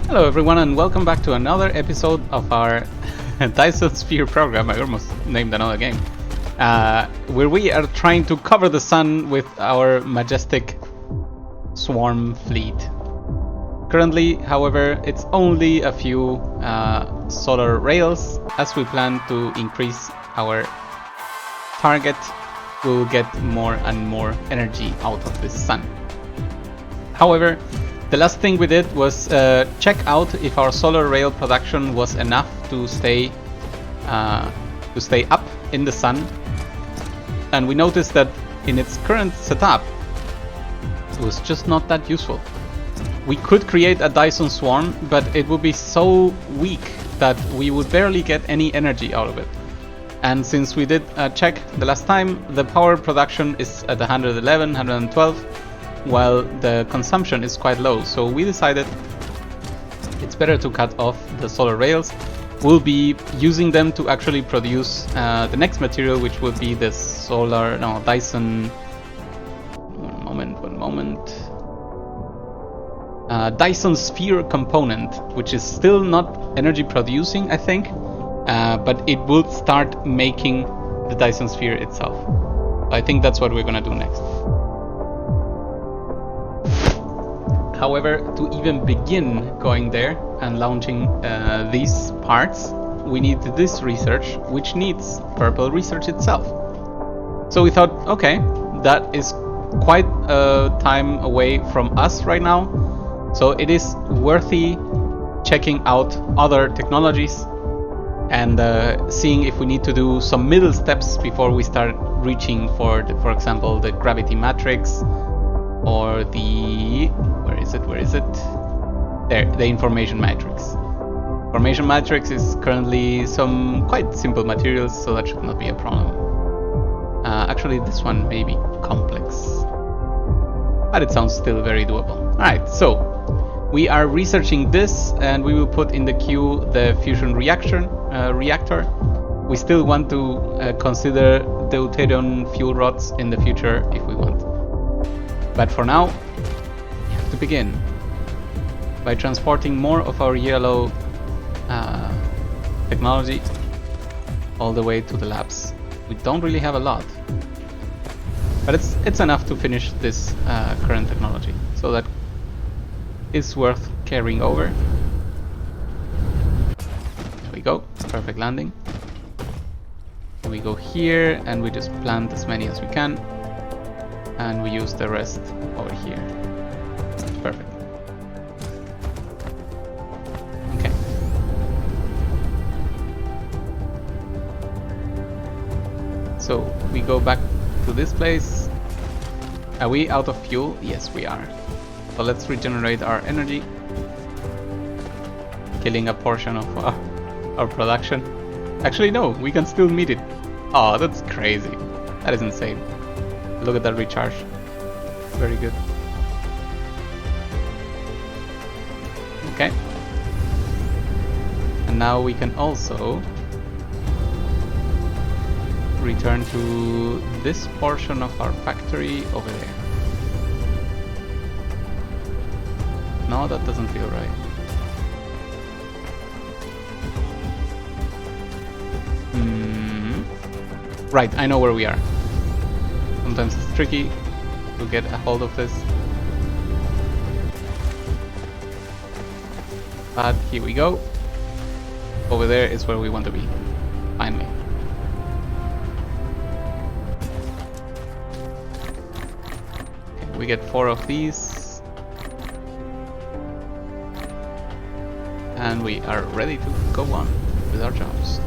Hello everyone and welcome back to another episode of our Dyson Sphere program. I almost named another game. Where we are trying to cover the sun with our majestic swarm fleet. Currently, however, it's only a few solar rails. As we plan to increase our target, we'll get more and more energy out of this sun. However, the last thing we did was check out if our solar rail production was enough to stay up in the sun, and we noticed that in its current setup, it was just not that useful. We could create a Dyson swarm, but it would be so weak that we would barely get any energy out of it. And since we did a check the last time, the power production is at 111, 112. While the consumption is quite low, so we decided it's better to cut off the solar rails. We'll be using them to actually produce the next material, which will be the Dyson. One moment. Dyson Sphere component, which is still not energy producing, I think, but it will start making the Dyson Sphere itself. I think that's what we're gonna do next. However, to even begin going there and launching these parts, we need this research, which needs purple research itself. So we thought, okay, that is quite a time away from us right now, so it is worthy checking out other technologies and seeing if we need to do some middle steps before we start reaching for example, the gravity matrix or the where is it? There, the information matrix. Information matrix is currently some quite simple materials, so that should not be a problem. Actually, this one may be complex, but it sounds still very doable. Alright, so we are researching this, and we will put in the queue the fusion reactor. We still want to consider deuterium fuel rods in the future if we want. But for now, we have to begin by transporting more of our yellow technology all the way to the labs. We don't really have a lot, but it's enough to finish this current technology, so that is worth carrying over. There we go, perfect landing. We go here and we just plant as many as we can, and we use the rest over here. Perfect. Okay. So we go back to this place. Are we out of fuel? Yes, we are. So let's regenerate our energy, killing a portion of our production. Actually, no, we can still meet it. Oh, that's crazy. That is insane. Look at that recharge. Very good. Okay. And now we can also return to this portion of our factory over there. No, that doesn't feel right. Right, I know where we are. Sometimes it's tricky to get a hold of this, but here we go. Over there is where we want to be, finally. Okay, we get 4 of these, and we are ready to go on with our jobs.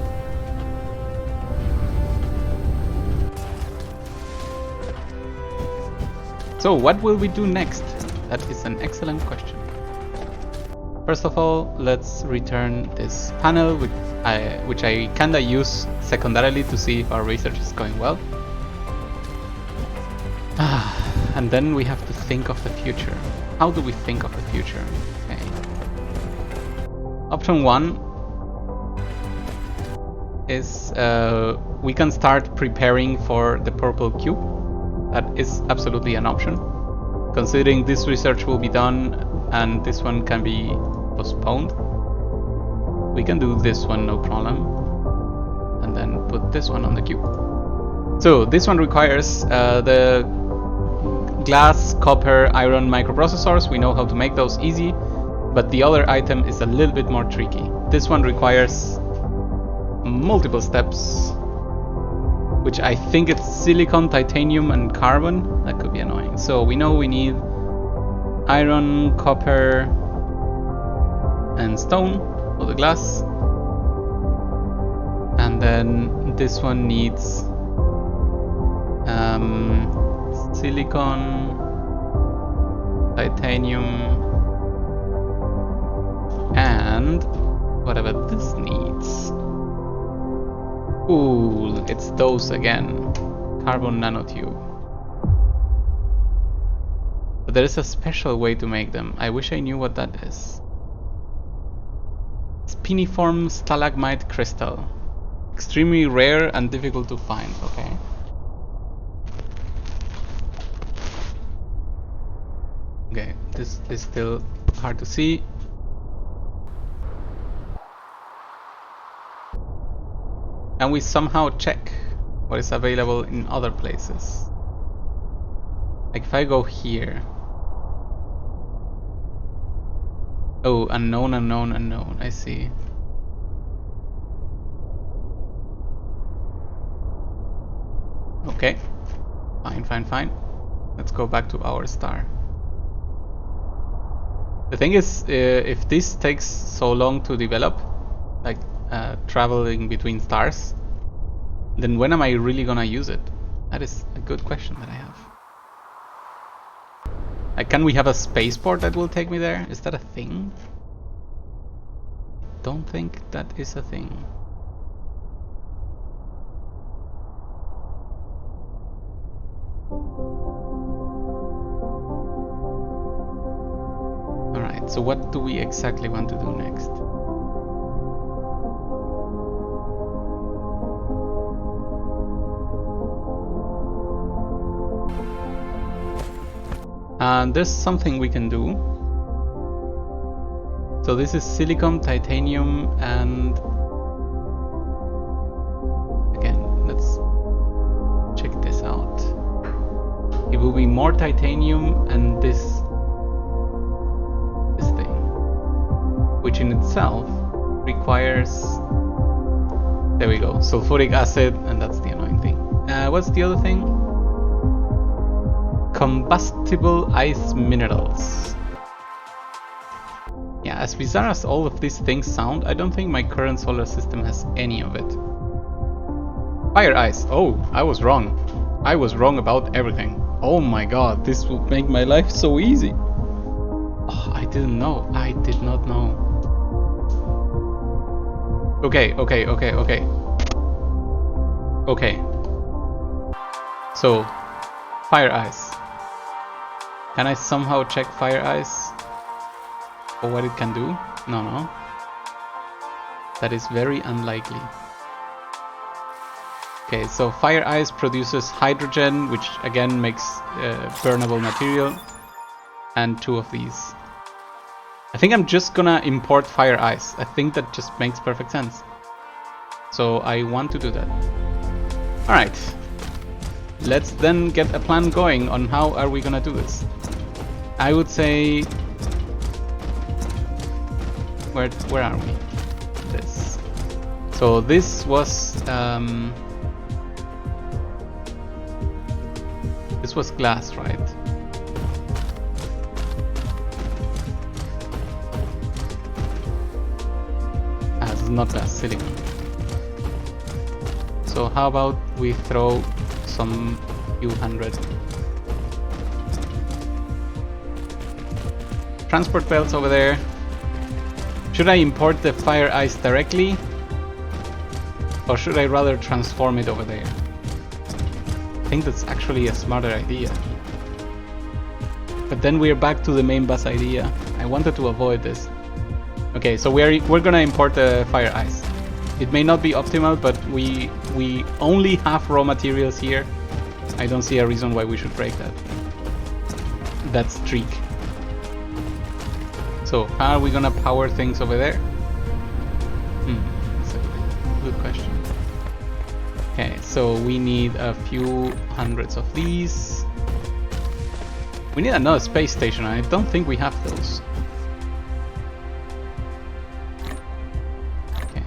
So what will we do next? That is an excellent question. First of all, let's return this panel, which I kinda use secondarily to see if our research is going well. And then we have to think of the future. How do we think of the future? Okay. Option 1 is we can start preparing for the purple cube. That is absolutely an option. Considering this research will be done and this one can be postponed. We can do this one, no problem. And then put this one on the queue. So this one requires the glass, copper, iron microprocessors. We know how to make those easy, but the other item is a little bit more tricky. This one requires multiple steps, which I think it's silicon, titanium, and carbon. That could be annoying. So we know we need iron, copper, and stone for the glass. And then this one needs silicon, titanium, and whatever this needs. Ooh, it's those again. Carbon nanotube. But there is a special way to make them. I wish I knew what that is. Spiniform stalagmite crystal. Extremely rare and difficult to find, okay. Okay, this is still hard to see. And we somehow check what is available in other places. Like if I go here. Oh, unknown, unknown, unknown, I see. Okay, fine, fine, fine. Let's go back to our star. The thing is, if this takes so long to develop, like traveling between stars, then when am I really gonna use it? That is a good question that I have. Like, can we have a spaceport that will take me there? Is that a thing? Don't think that is a thing. Alright, so what do we exactly want to do next? And there's something we can do. So this is silicon, titanium, and again, let's check this out. It will be more titanium and this thing, which in itself requires, there we go, sulfuric acid, and that's the annoying thing. What's the other thing? Combustible ice minerals. Yeah, as bizarre as all of these things sound, I don't think my current solar system has any of it. Fire ice. Oh, I was wrong. I was wrong about everything. Oh my god, this would make my life so easy. Oh, I didn't know. I did not know. Okay. Okay. So, fire ice. Can I somehow check fire ice for what it can do? No. That is very unlikely. Okay, so fire ice produces hydrogen, which again makes burnable material, and 2 of these. I think I'm just gonna import fire ice. I think that just makes perfect sense. So I want to do that. Alright. Let's then get a plan going on how are we gonna do this. I would say, where are we? This. So this was glass, right? This is not glass, silicon. So how about we throw some few hundred transport belts over there. Should I import the fire ice directly, or should I rather transform it over there? I think that's actually a smarter idea. But then we're back to the main bus idea. I wanted to avoid this. Okay, so we're gonna import the fire ice. It may not be optimal, but we only have raw materials here. I don't see a reason why we should break that streak. So how are we gonna power things over there? That's a good question. Okay, so we need a few hundreds of these. We need another space station. I don't think we have those. Okay.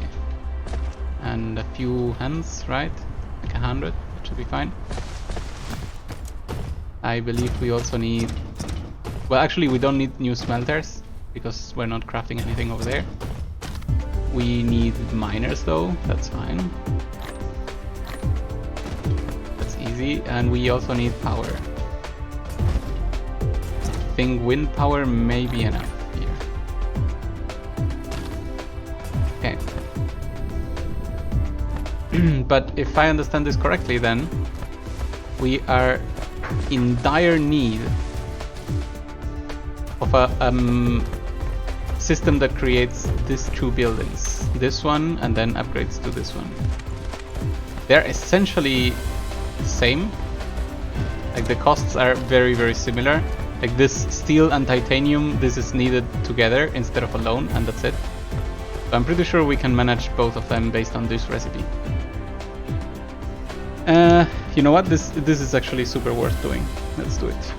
And a few hands, right? Like 100, that should be fine. I believe we also need... Well, actually we don't need new smelters, because we're not crafting anything over there. We need miners though, that's fine. That's easy, and we also need power. I think wind power may be enough here. Okay. But if I understand this correctly, then we are in dire need of a system that creates these two buildings. This one and then upgrades to this one. They're essentially the same. Like the costs are very, very similar. Like this steel and titanium, this is needed together instead of alone, and that's it. So I'm pretty sure we can manage both of them based on this recipe. You know what? This is actually super worth doing. Let's do it.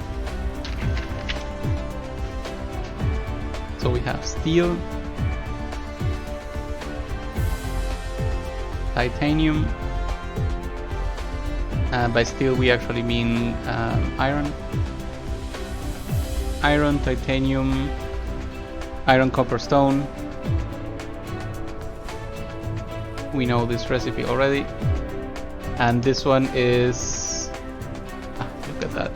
So we have steel, titanium. By steel we actually mean iron. Iron, titanium, iron, copper, stone. We know this recipe already. And this one is... look at that.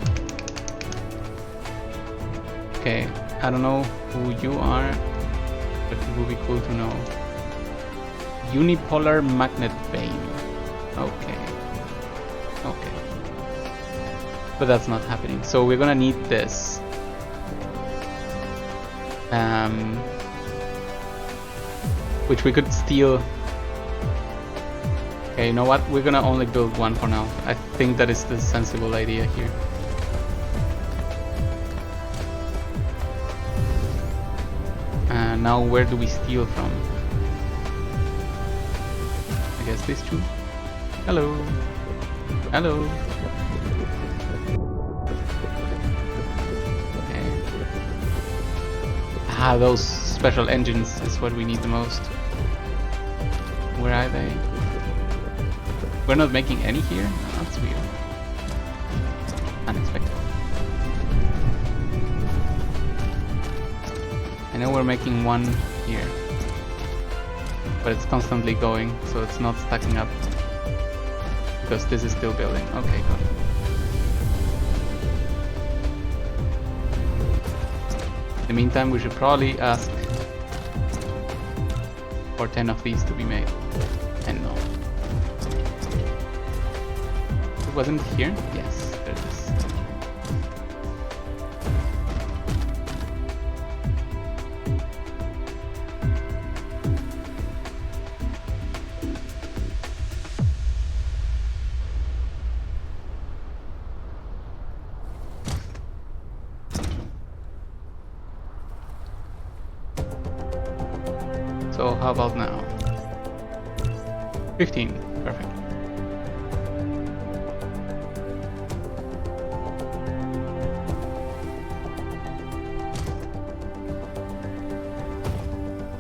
Okay, I don't know who you are, but it would be cool to know. Unipolar magnet vein. Okay. Okay. But that's not happening. So we're gonna need this. Which we could steal. Okay, you know what? We're gonna only build one for now. I think that is the sensible idea here. Now where do we steal from? I guess these two. Hello. Hello. Okay. Those special engines is what we need the most. Where are they? We're not making any here? No, that's weird. Unexpected. I know we're making one here, but it's constantly going, so it's not stacking up. Because this is still building. Okay, got it. In the meantime, we should probably ask for 10 of these to be made. And no. It wasn't here? Yes, there it is. So how about now? 15, perfect.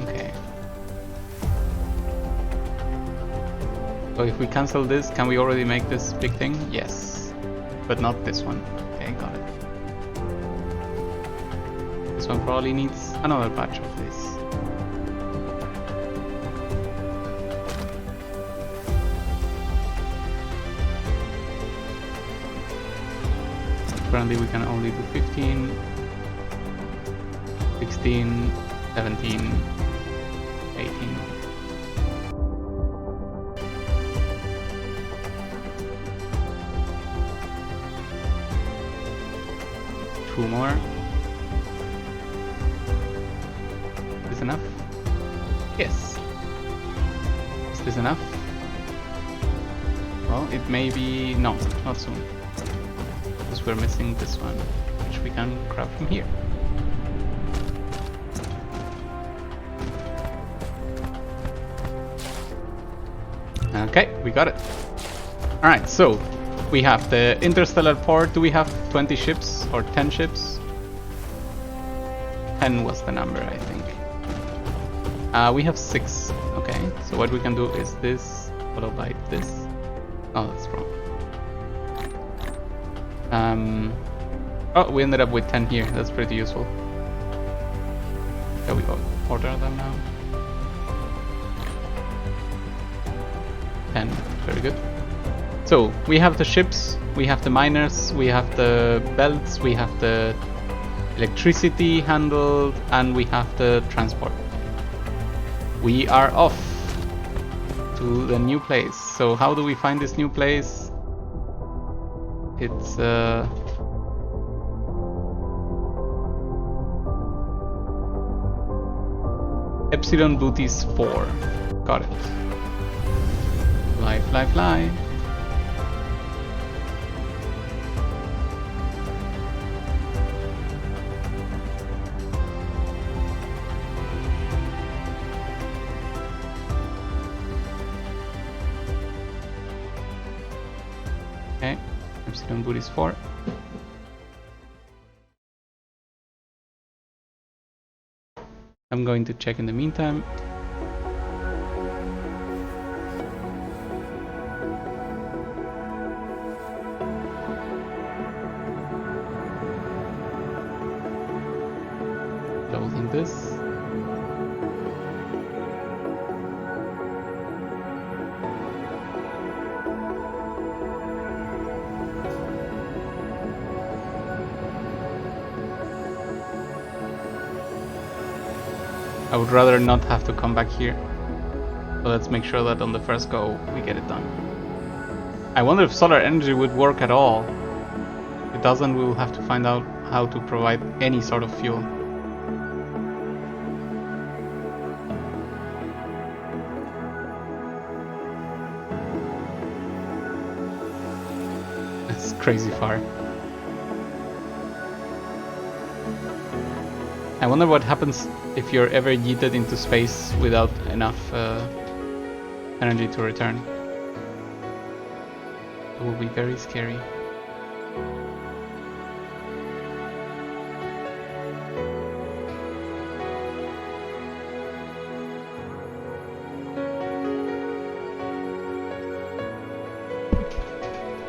Okay. So if we cancel this, can we already make this big thing? Yes, but not this one. Okay, got it. This one probably needs another batch of this. Currently we can only do 15, 16, 17, 18. Two more. Is this enough? Yes. Is this enough? Well, it may be... no, not soon. We're missing this one, which we can grab from here. Okay, we got it. Alright, so we have the interstellar port. Do we have 20 ships or 10 ships? 10 was the number, I think. We have 6. Okay, so what we can do is this, followed by this. Oh, that's wrong. Oh, we ended up with 10 here. That's pretty useful. There we go. Order them now. 10. Very good. So, we have the ships, we have the miners, we have the belts, we have the electricity handled, and we have the transport. We are off to the new place. So how do we find this new place? It's Epsilon Booties 4. Got it. Fly, fly, fly. Okay, Epsilon Booties 4. I'm going to check in the meantime. Closing this. I would rather not have to come back here. So let's make sure that on the first go we get it done. I wonder if solar energy would work at all. If it doesn't, we will have to find out how to provide any sort of fuel. That's crazy far. I wonder what happens if you're ever yeeted into space without enough energy to return. It will be very scary.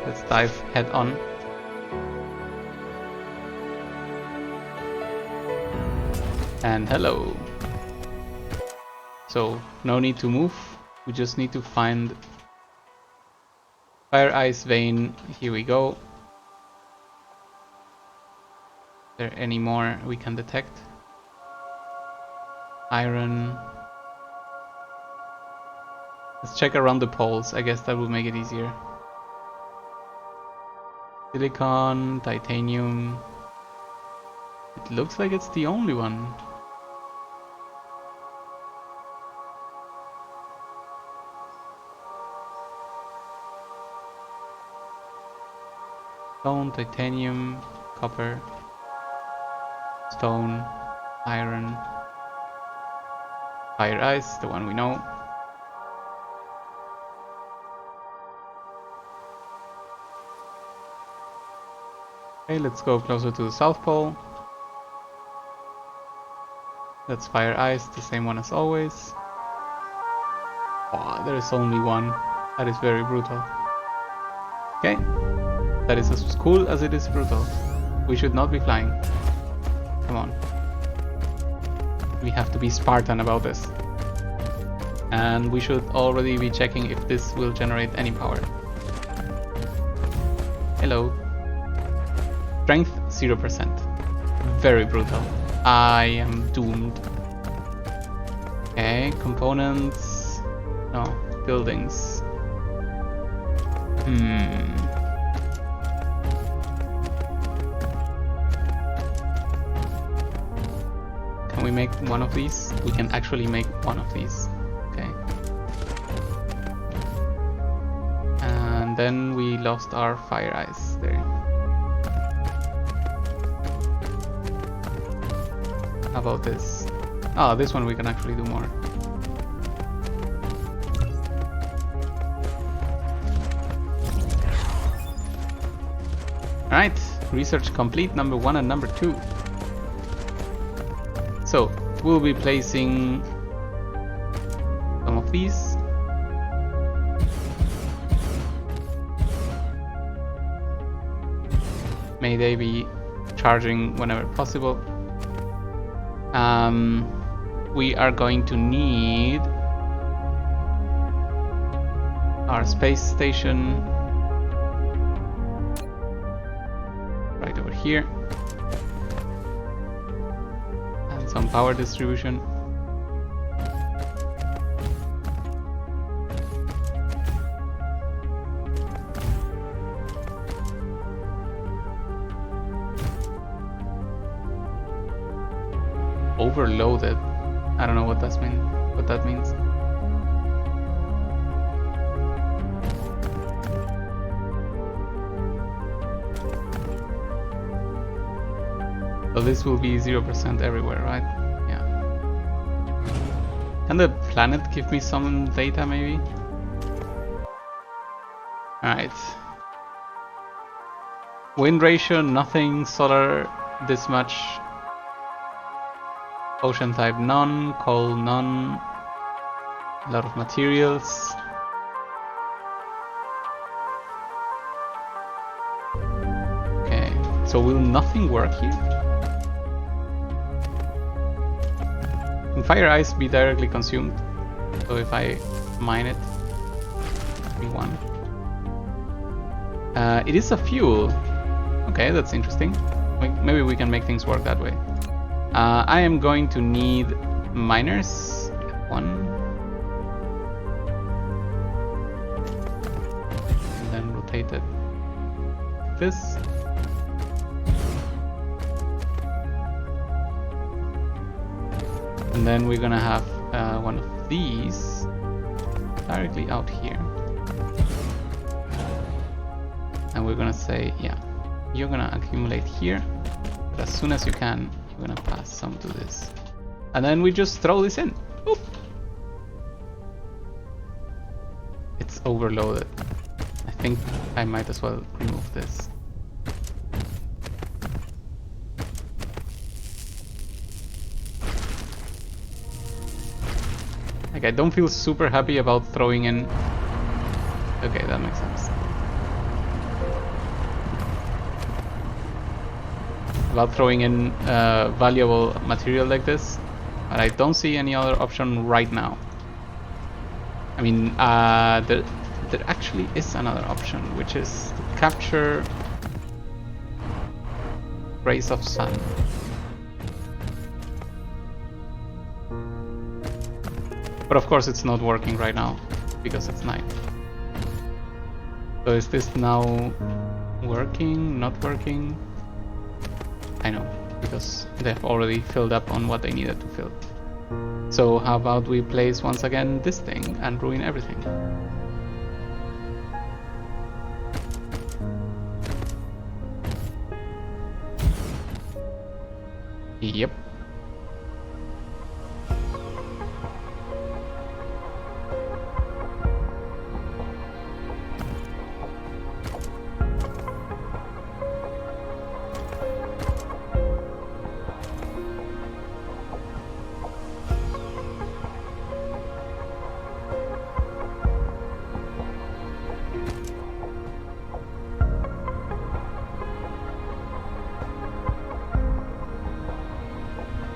Let's dive head on. And hello. So no need to move, we just need to find fire ice vein. Here we go. Is there any more we can detect? Iron. Let's check around the poles, I guess that will make it easier. Silicon, titanium. It looks like it's the only one. Stone, titanium, copper, stone, iron, fire ice, the one we know. Okay, let's go closer to the South Pole. That's fire ice, the same one as always. Oh, there is only one. That is very brutal. Okay. That is as cool as it is brutal. We should not be flying. Come on. We have to be Spartan about this. And we should already be checking if this will generate any power. Hello. Strength 0%. Very brutal. I am doomed. Okay, components. No, buildings. Can we make one of these? We can actually make one of these. Okay. And then we lost our fire ice there. How about this? Oh, this one we can actually do more. Alright, research complete, number 1 and number 2. So, we'll be placing some of these. May they be charging whenever possible. We are going to need our space station right over here, and some power distribution. Overloaded. I don't know what that means. So this will be 0% everywhere, right? Yeah. Can the planet give me some data, maybe? Alright. Wind ratio, nothing. Solar, this much. Ocean type, none. Coal, none. A lot of materials. Okay, so will nothing work here? Can fire ice be directly consumed? So if I mine it, be one. It is a fuel. Okay, that's interesting. Maybe we can make things work that way. I am going to need miners. 1. And then rotate it like this. And then we're gonna have one of these directly out here. And we're gonna say, yeah, you're gonna accumulate here, but as soon as you can, you're gonna pass some to this. And then we just throw this in. Oop. It's overloaded. I think I might as well remove this. Like, I don't feel super happy about throwing in... Okay, that makes sense. About throwing in valuable material like this, but I don't see any other option right now. I mean, there actually is another option, which is to capture rays of sun. But of course it's not working right now, because it's night. So is this now working, not working? I know, because they've already filled up on what they needed to fill. So how about we place once again this thing and ruin everything? Yep.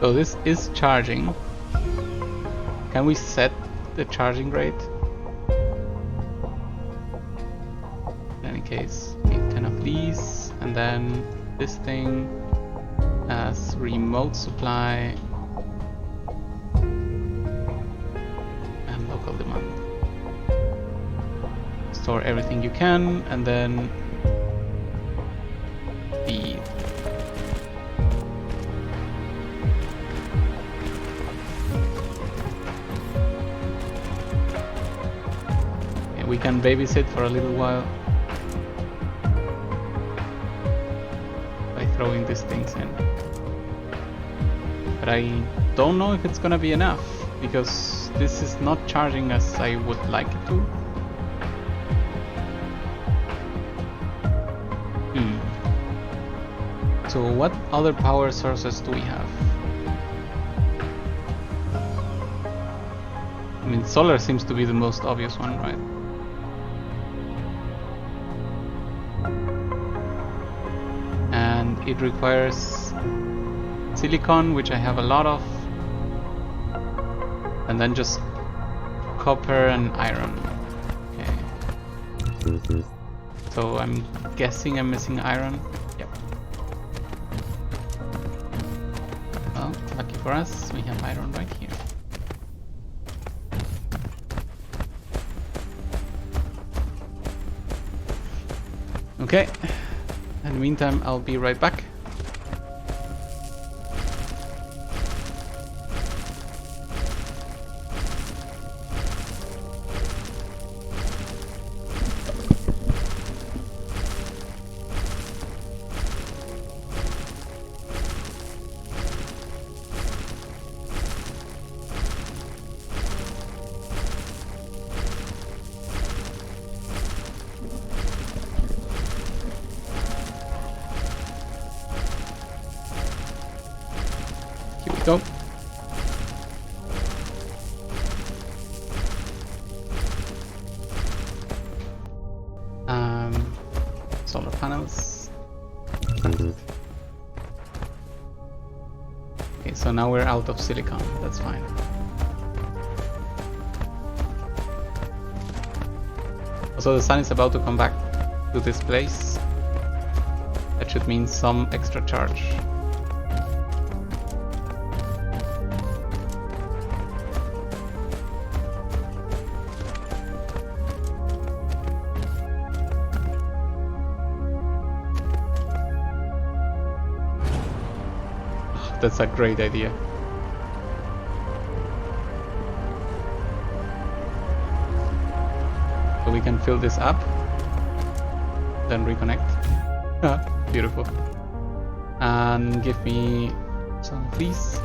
So this is charging. Can we set the charging rate? In any case, we need 10 of these, and then this thing as remote supply and local demand. Store everything you can, and then feed. We can babysit for a little while by throwing these things in. But I don't know if it's gonna be enough, because this is not charging as I would like it to. So what other power sources do we have? I mean, solar seems to be the most obvious one, right? And it requires silicon, which I have a lot of, and then just copper and iron. Okay. So I'm guessing I'm missing iron. Yep. Well, lucky for us, we have iron right here. Okay. In the meantime, I'll be right back. Here we go. Solar panels. Okay, so now we're out of silicon. That's fine. Also, the sun is about to come back to this place. That should mean some extra charge. That's a great idea. So we can fill this up, then reconnect. Beautiful. And give me some of these.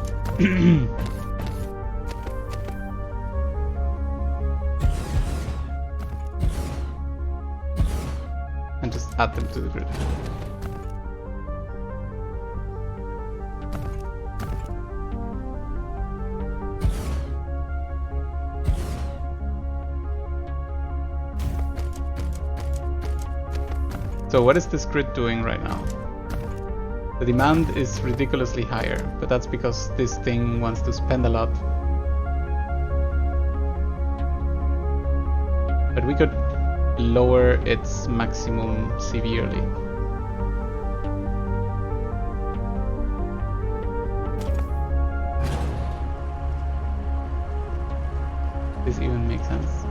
And just add them to the grid. So what is this grid doing right now? The demand is ridiculously higher, but that's because this thing wants to spend a lot. But we could lower its maximum severely. This even makes sense.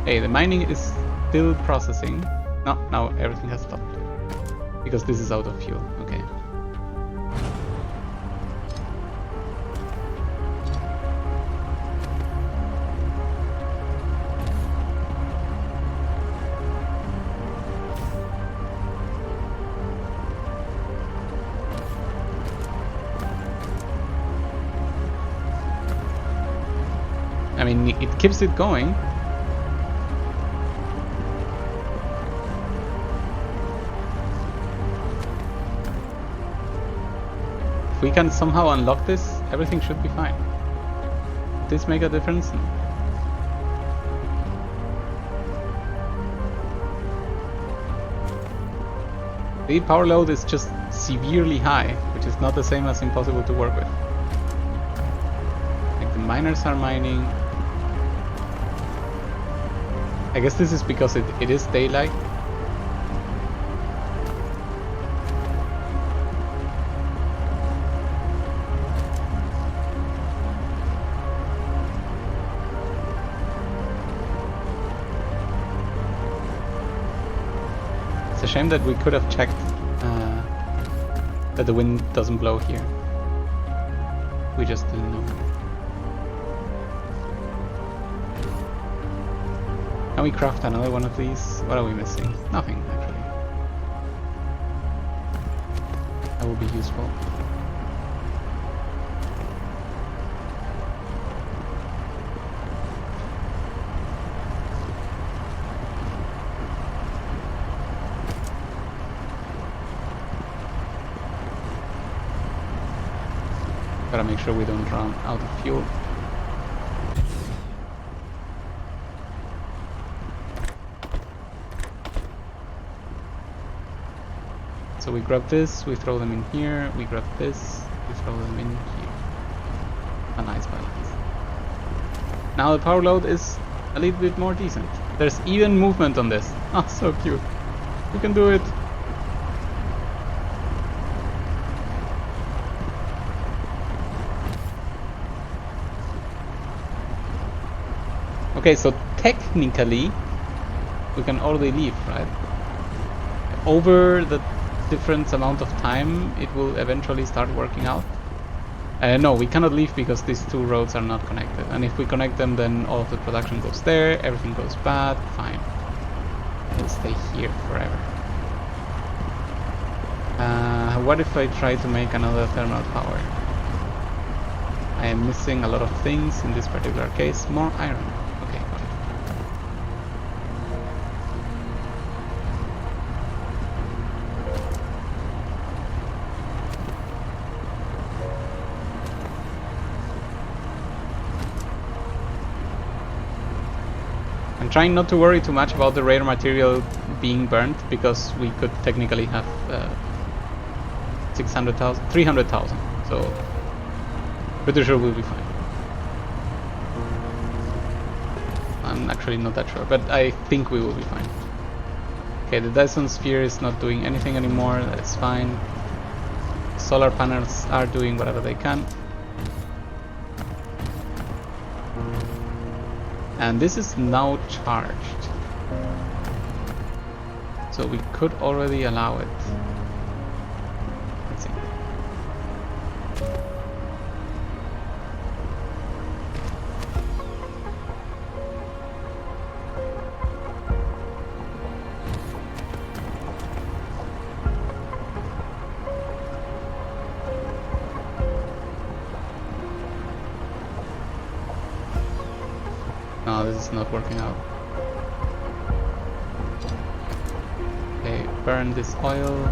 Hey, the mining is still processing. No, now everything has stopped. Because this is out of fuel. Okay. I mean, it keeps it going. If we can somehow unlock this, everything should be fine. Does this make a difference? The power load is just severely high, which is not the same as impossible to work with. Like the miners are mining. I guess this is because it is daylight. It's a shame that we could have checked that the wind doesn't blow here. We just didn't know. Can we craft another one of these? What are we missing? Nothing, actually. That will be useful. Gotta make sure we don't run out of fuel. So we grab this, we throw them in here, we grab this, we throw them in here. A nice balance. Now the power load is a little bit more decent. There's even movement on this. Oh, so cute. We can do it. Okay, so technically we can already leave, right? Over the different amount of time it will eventually start working out. No, we cannot leave because these two roads are not connected, and if we connect them then all of the production goes there, everything goes bad. Fine, we'll stay here forever. What if I try to make another thermal power? I am missing a lot of things in this particular case. More iron. Okay, got it. I'm trying not to worry too much about the rare material being burnt, because we could technically have 600,000, 300,000, so pretty sure we'll be fine. I'm actually not that sure, but I think we will be fine. Okay, the Dyson sphere is not doing anything anymore, that's fine. Solar panels are doing whatever they can. And this is now charged, so we could already allow it. Let's see. No, this is not working out. Okay, burn this oil.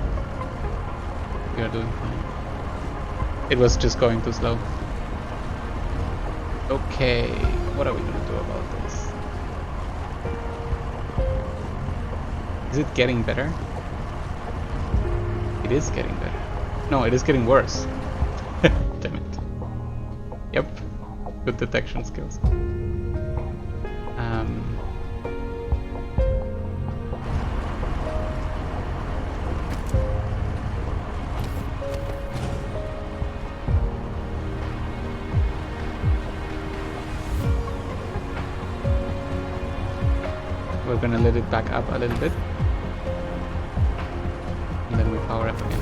We are doing fine. It was just going too slow. Okay, what are we gonna do about this? Is it getting better? It is getting better. No, it is getting worse. Damn it. Yep, good detection skills. We're gonna let it back up a little bit, and then we power up again.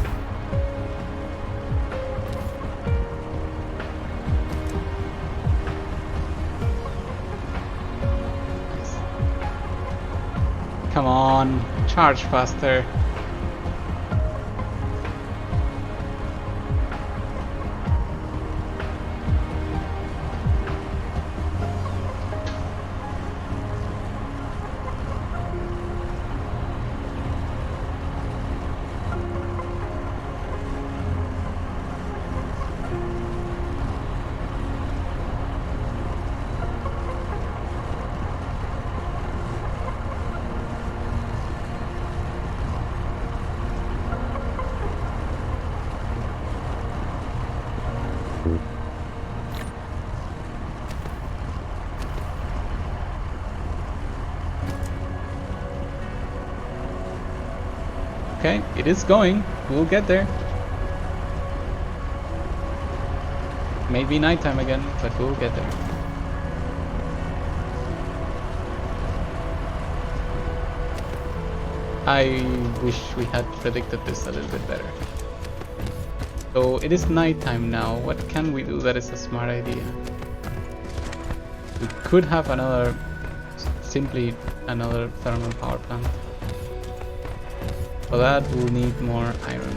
Nice. Come on, charge faster. Okay, it is going. We'll get there. Maybe nighttime again, but we'll get there. I wish we had predicted this a little bit better. So it is nighttime now. What can we do that is a smart idea? We could have simply another thermal power plant. For that we'll need more iron.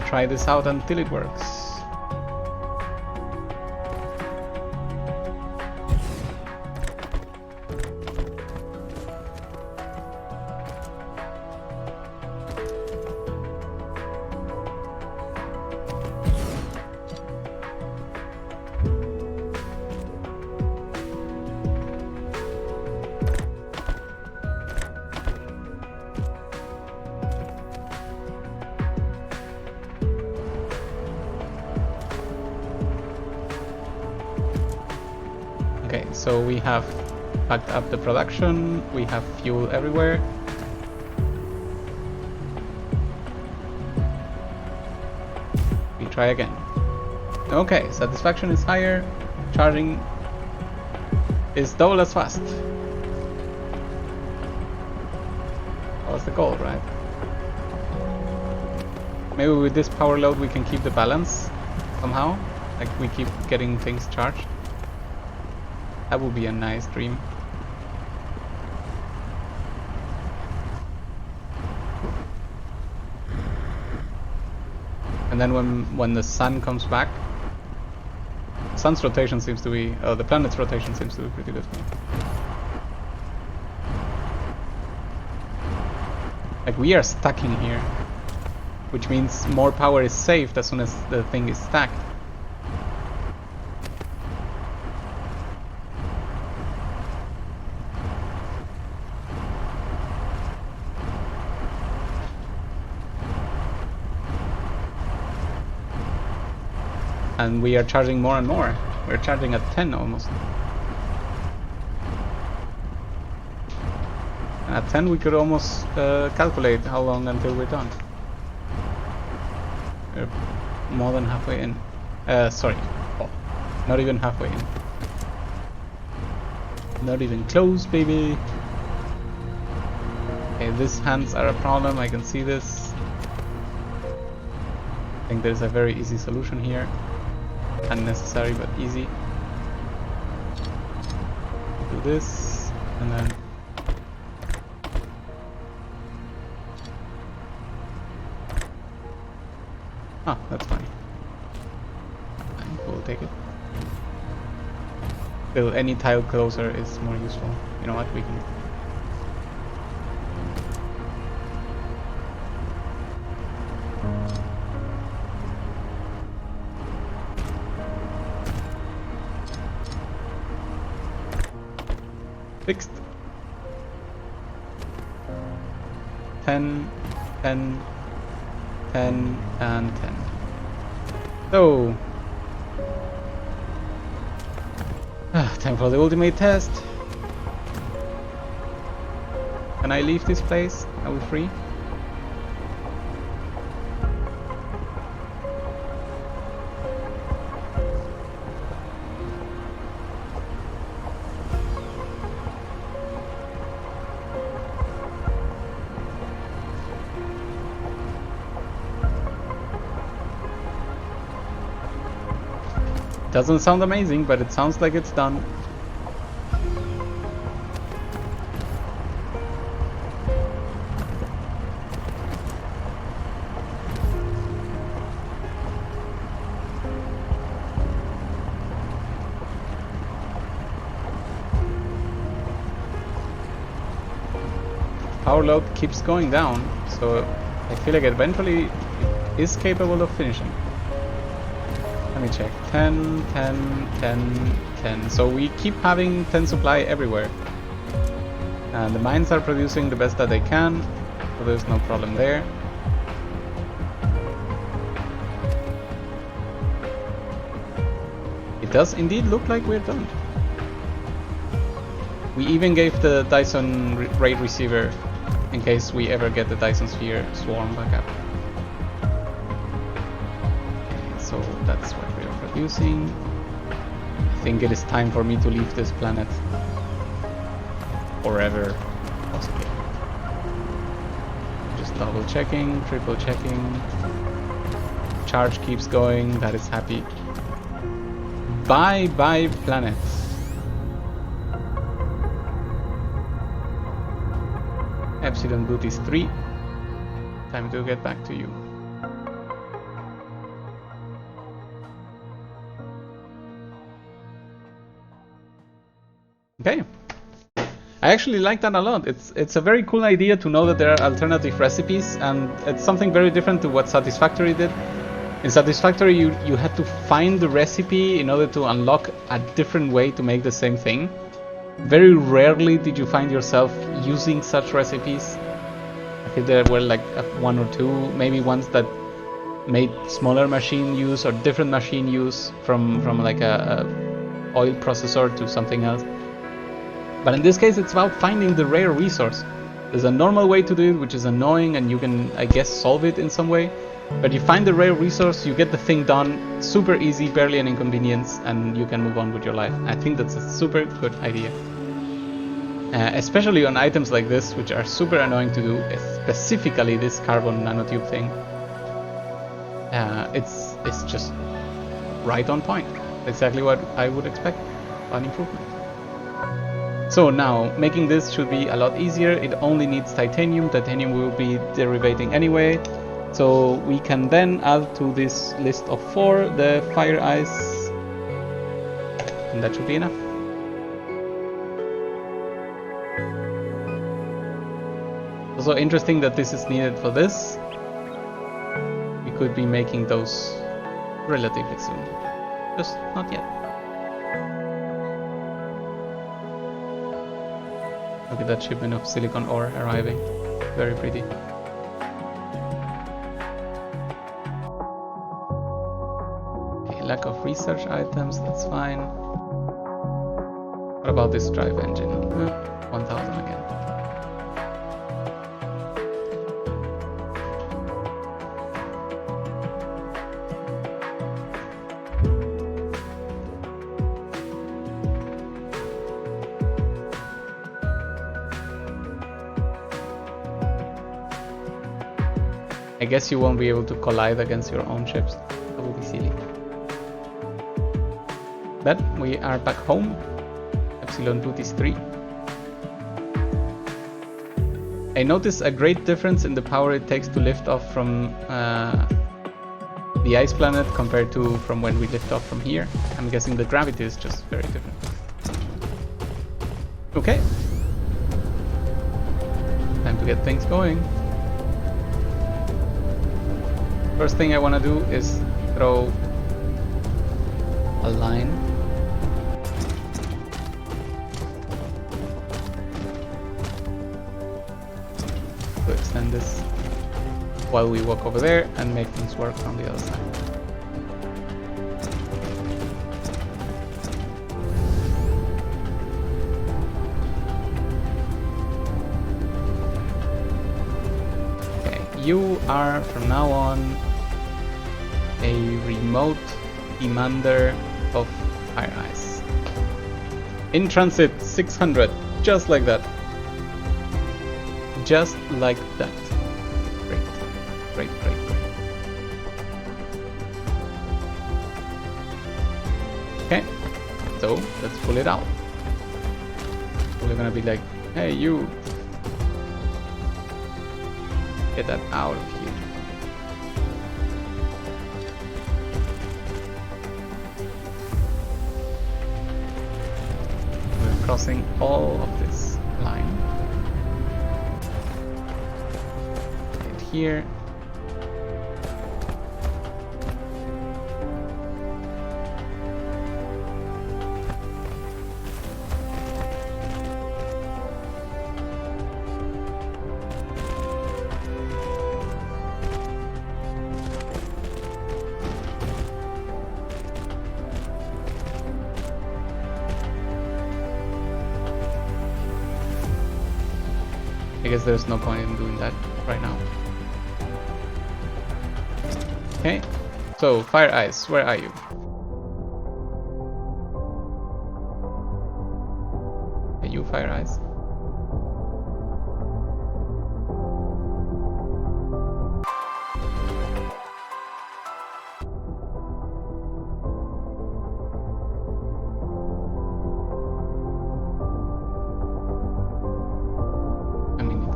try this out until it works. Okay, so we have backed up the production, we have fuel everywhere. We try again. Okay, satisfaction is higher, charging is double as fast. That was the goal, right? Maybe with this power load we can keep the balance somehow, like we keep getting things charged. That would be a nice dream. And then when the sun comes back, sun's rotation seems to be, the planet's rotation seems to be pretty good. Like we are stacking here, which means more power is saved as soon as the thing is stacked. And we are charging more and more. We're charging at 10 almost. And at 10 we could almost calculate how long until we're done. We're more than halfway in. Sorry. Oh, not even halfway in. Not even close, baby. Okay, these hands are a problem. I can see this. I think there's a very easy solution here. Unnecessary but easy. Do this and then that's fine. We'll take it. Still, any tile closer is more useful. You know what, we can fixed. 10, 10, 10, and 10. So, time for the ultimate test. Can I leave this place? Are we free? Doesn't sound amazing, but it sounds like it's done. Power load keeps going down, so I feel like eventually it is capable of finishing. Let me check. 10, 10, 10, 10. So we keep having 10 supply everywhere. And the mines are producing the best that they can, so there's no problem there. It does indeed look like we're done. We even gave the Dyson RAID receiver in case we ever get the Dyson Sphere swarm back up. So that's what we are producing. I think it is time for me to leave this planet forever, possibly. Just double checking, triple checking. Charge keeps going, that is happy. Bye bye planet. Epsilon boot is 3. Time to get back to you. Okay. I actually like that a lot. It's a very cool idea to know that there are alternative recipes, and it's something very different to what Satisfactory did. In Satisfactory, you had to find the recipe in order to unlock a different way to make the same thing. Very rarely did you find yourself using such recipes. I think there were like one or two, maybe ones that made smaller machine use or different machine use from like a oil processor to something else. But in this case, it's about finding the rare resource. There's a normal way to do it, which is annoying, and you can, I guess, solve it in some way. But you find the rare resource, you get the thing done, super easy, barely an inconvenience, and you can move on with your life. I think that's a super good idea. Especially on items like this, which are super annoying to do, specifically this carbon nanotube thing. It's just right on point. Exactly what I would expect. An improvement. So now, making this should be a lot easier. It only needs titanium. Titanium will be derivating anyway. So we can then add to this list of 4 the fire ice. And that should be enough. Also interesting that this is needed for this. We could be making those relatively soon. Just not yet. Look at that shipment of silicon ore arriving. Very pretty. Okay, lack of research items, that's fine. What about this drive engine? 1000 again. I guess you won't be able to collide against your own ships. That would be silly. But we are back home. Epsilon Boot is 3. I notice a great difference in the power it takes to lift off from the ice planet compared to from when we lift off from here. I'm guessing the gravity is just very different. Okay. Time to get things going. First thing I want to do is throw a line. To extend this while we walk over there and make things work on the other side. Okay, you are from now on a remote demander of fire ice. In transit 600, just like that. Just like that. Great, great, great, great. Okay, so let's pull it out. We're gonna be like, hey you, get that out of here. Crossing all of this line. And here. I guess there's no point in doing that right now. Okay, so fire ice, where are you? Are you fire ice?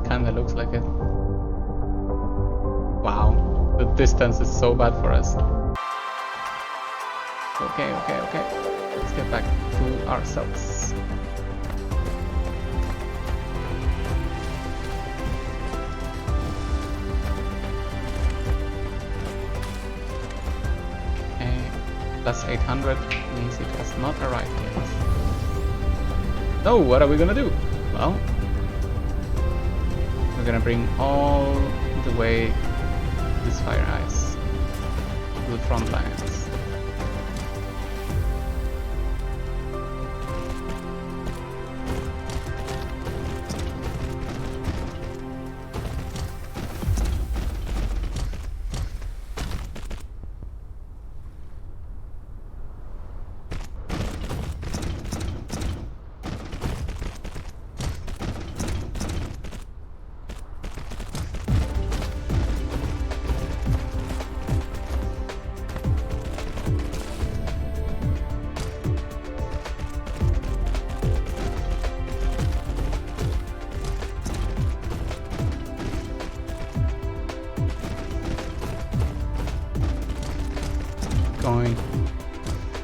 Kinda looks like it. Wow, the distance is so bad for us. Okay. Let's get back to ourselves. Plus 800 means it has not arrived yet. So what are we gonna do? Well, we're gonna bring all the way this fire ice to the front lines.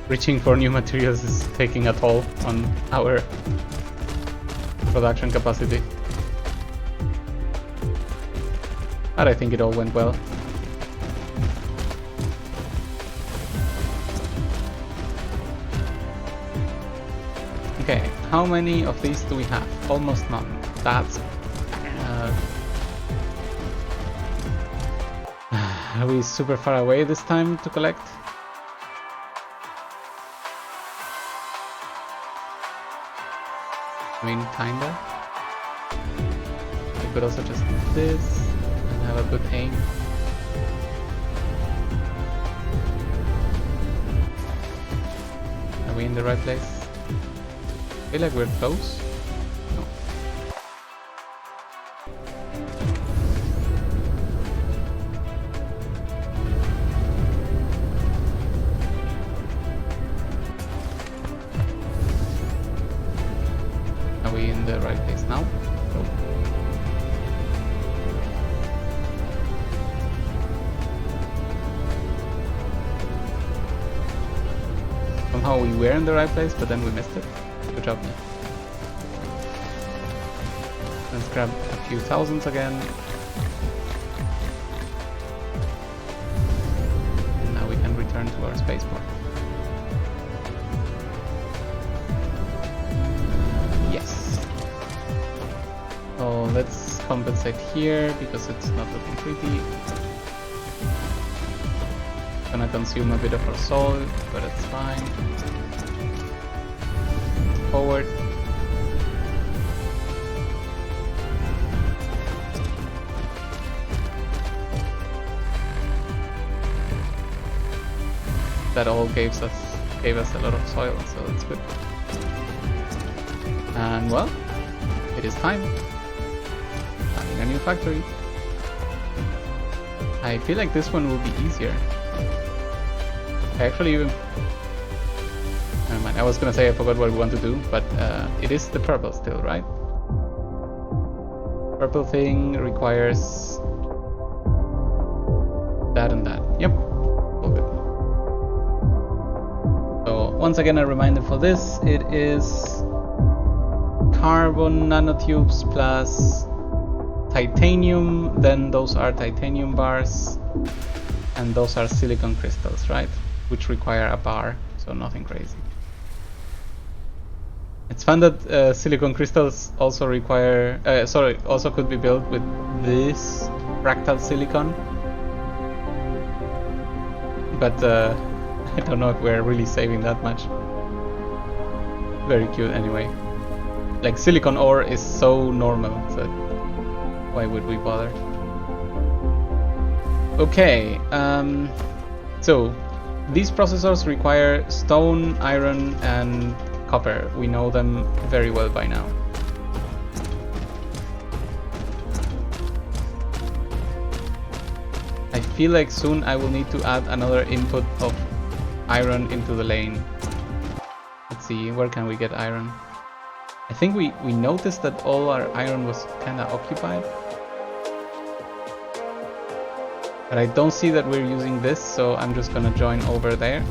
Reaching for new materials is taking a toll on our production capacity. But I think it all went well. Okay, how many of these do we have? Almost none. That's... are we super far away this time to collect? I mean, kinda. We could also just do this and have a good aim. Are we in the right place? I feel like we're close. No. Are we in the right place now? No. Somehow we were in the right place, but then we missed it. Good job. Let's grab a few thousands again. And now we can return to our spaceport. Yes. So let's compensate here because it's not looking pretty. Gonna consume a bit of our soul, but it's fine. Forward. That all gave us a lot of soil, so that's good. And well, it is time. Having a new factory. I feel like this one will be easier. I actually even... Never mind, I was gonna say I forgot what we want to do, but it is the purple still, right? Purple thing requires that and that. Yep, all good. So once again a reminder for this, it is carbon nanotubes plus titanium, then those are titanium bars, and those are silicon crystals, right? Which require a bar, so nothing crazy. It's fun that silicon crystals also require, also could be built with this fractal silicon. But I don't know if we're really saving that much. Very cute anyway. Like silicon ore is so normal, so why would we bother? Okay, so these processors require stone, iron, and copper. We know them very well by now. I feel like soon I will need to add another input of iron into the lane. Let's see, where can we get iron? I think we noticed that all our iron was kinda occupied. But I don't see that we're using this, so I'm just gonna join over there.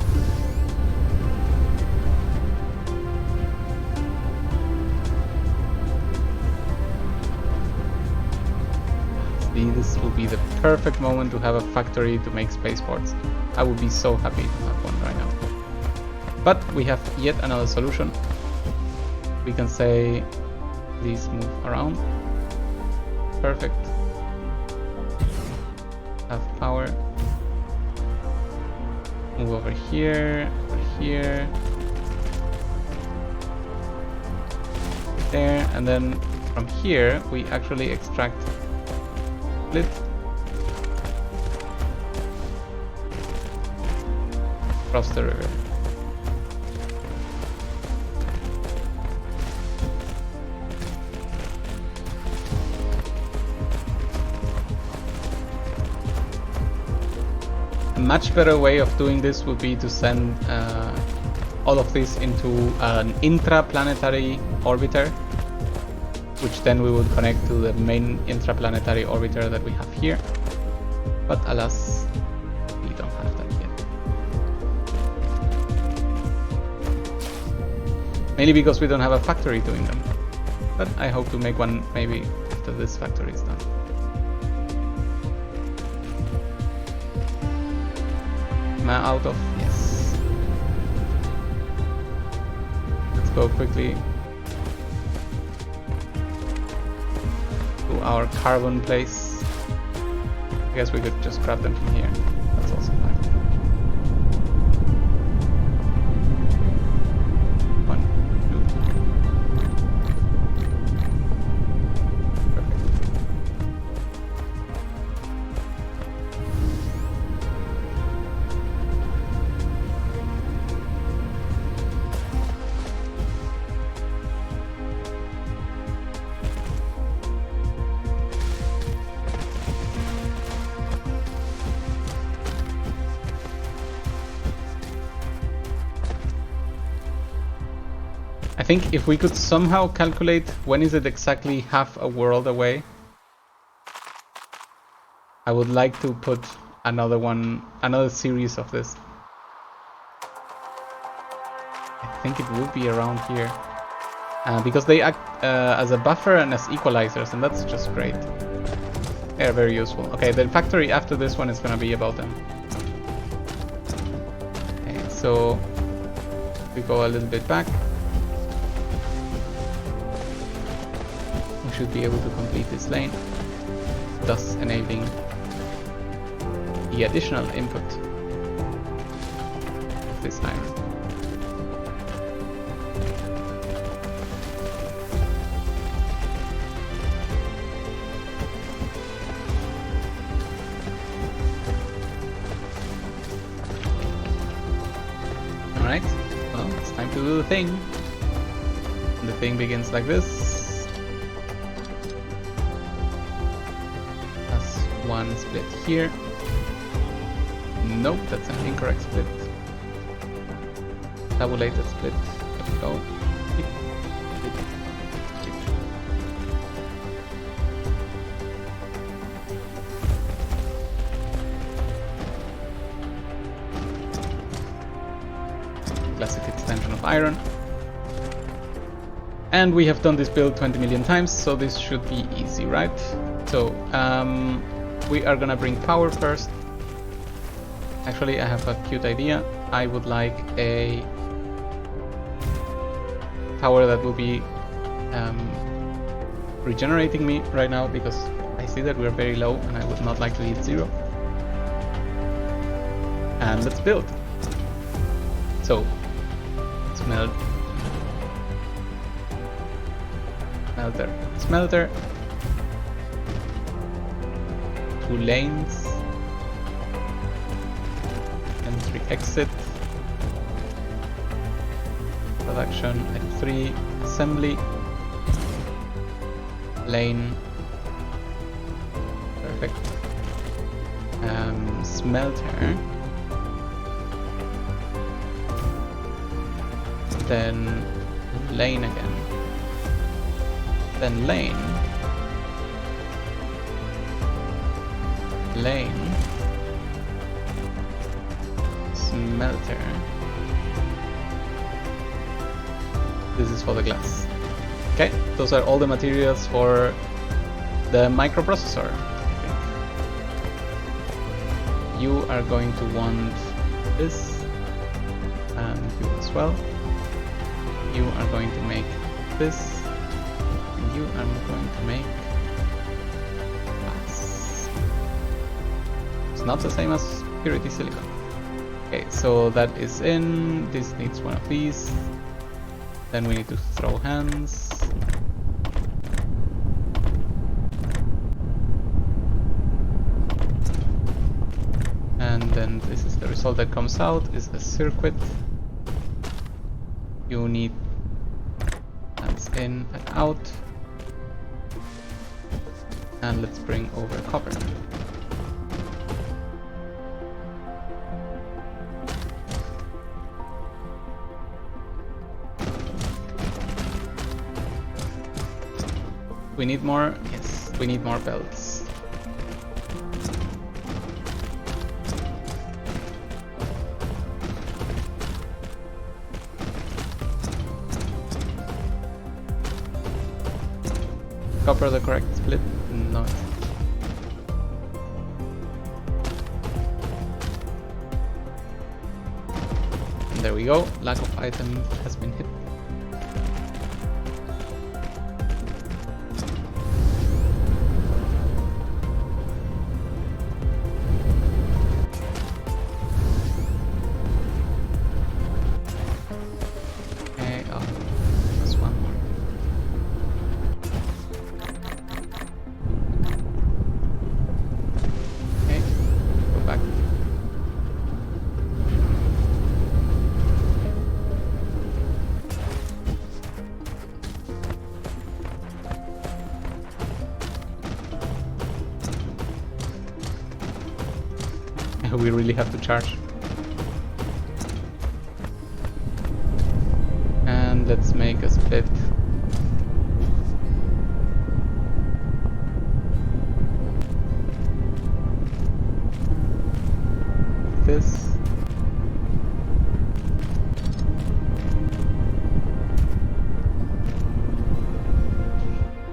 See, this will be the perfect moment to have a factory to make spaceports. I would be so happy to have one right now. But we have yet another solution. We can say these move around. Perfect. Have power. Move over here, there, and then from here we actually extract split. Across the river. A much better way of doing this would be to send all of this into an intraplanetary orbiter, which then we would connect to the main intraplanetary orbiter that we have here. But alas, we don't have that yet. Mainly because we don't have a factory doing them. But I hope to make one maybe after this factory is done. Out of, yes. Let's go quickly to our carbon place. I guess we could just grab them from here. That's also fine. 1, 2. Perfect. I think if we could somehow calculate when is it exactly half a world away, I would like to put another series of this. I think it would be around here. Because they act as a buffer and as equalizers, and that's just great. They're very useful. Okay, the factory after this one is gonna be about them. Okay, so we go a little bit back. We should be able to complete this lane, thus enabling the additional input of this iron. Alright, well, it's time to do the thing. And the thing begins like this. One split here. Nope, that's an incorrect split. Tabulated split. There we go. Classic extension of iron. And we have done this build 20 million times, so this should be easy, right? So, we are gonna bring power first. Actually, I have a cute idea. I would like a tower that will be regenerating me right now, because I see that we're very low and I would not like to hit 0. And let's build. So, smelter. 2 lanes, entry exit, production at 3, assembly, lane, perfect, smelter, then lane again, then lane, smelter. This is for the glass. Okay, those are all the materials for the microprocessor. Okay. You are going to want this, and you as well. You are going to make this, and you are going to make glass. It's not the same as purity silicon. Okay, so that is in. This needs one of these. Then we need to throw hands. And then this is the result that comes out, is a circuit. You need hands in and out. And let's bring over copper. We need more, yes, we need more belts. Copper the correct split? No. And there we go, lack of item has been hit. We really have to charge. And let's make a split. This.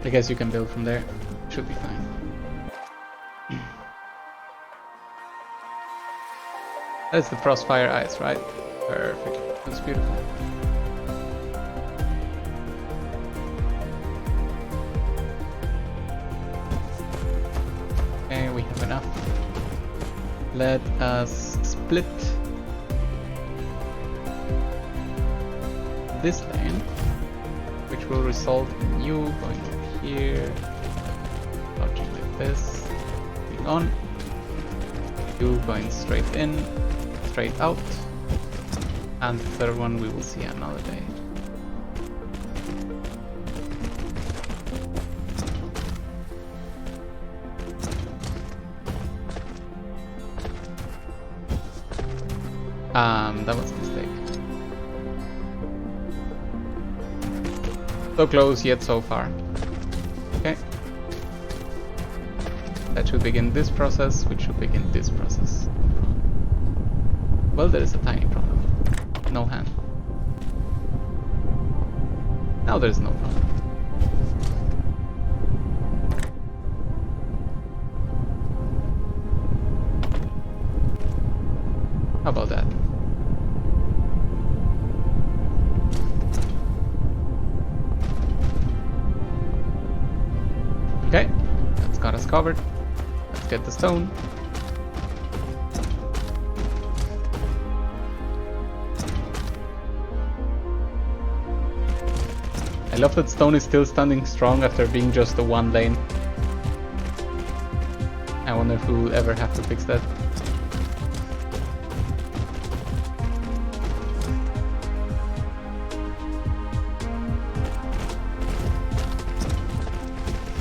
I guess you can build from there. Should be fine. That's the Frostfire Ice, right? Perfect. That's beautiful. Okay, we have enough. Let us split this lane, which will result in you going over here, dodging like this, moving on, you going straight in, straight out, and the third one we will see another day. That was a mistake. So close yet so far. Okay. That should begin this process, which should begin this process. Well, there is a tiny problem. No hand. Now there is no problem. How about that? Okay, that's got us covered. Let's get the stone. I love that stone is still standing strong after being just a one lane. I wonder if we'll ever have to fix that.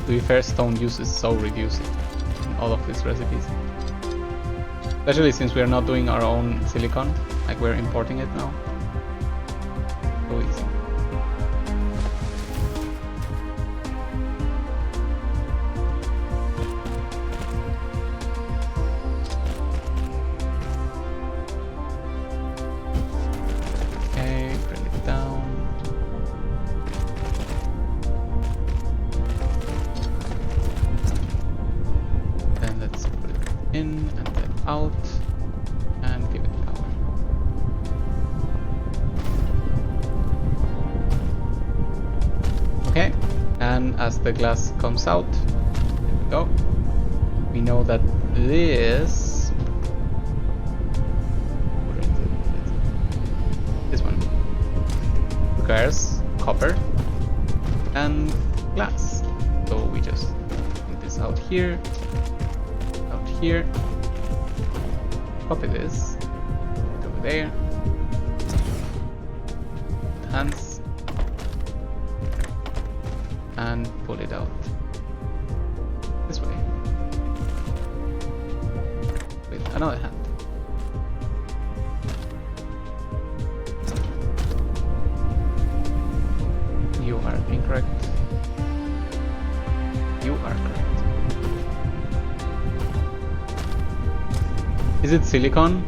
To be fair, stone use is so reduced in all of these recipes. Especially since we are not doing our own silicon, like we're importing it now. So easy. Okay, bring it down. Then let's put it in and then out and give it power. And as the glass comes out, there we go. We know that this one requires copper and glass. So we just put this out here, copy this, put it over there, hands, and pull it out this way with another hand. You are incorrect. You are correct. Is it silicon?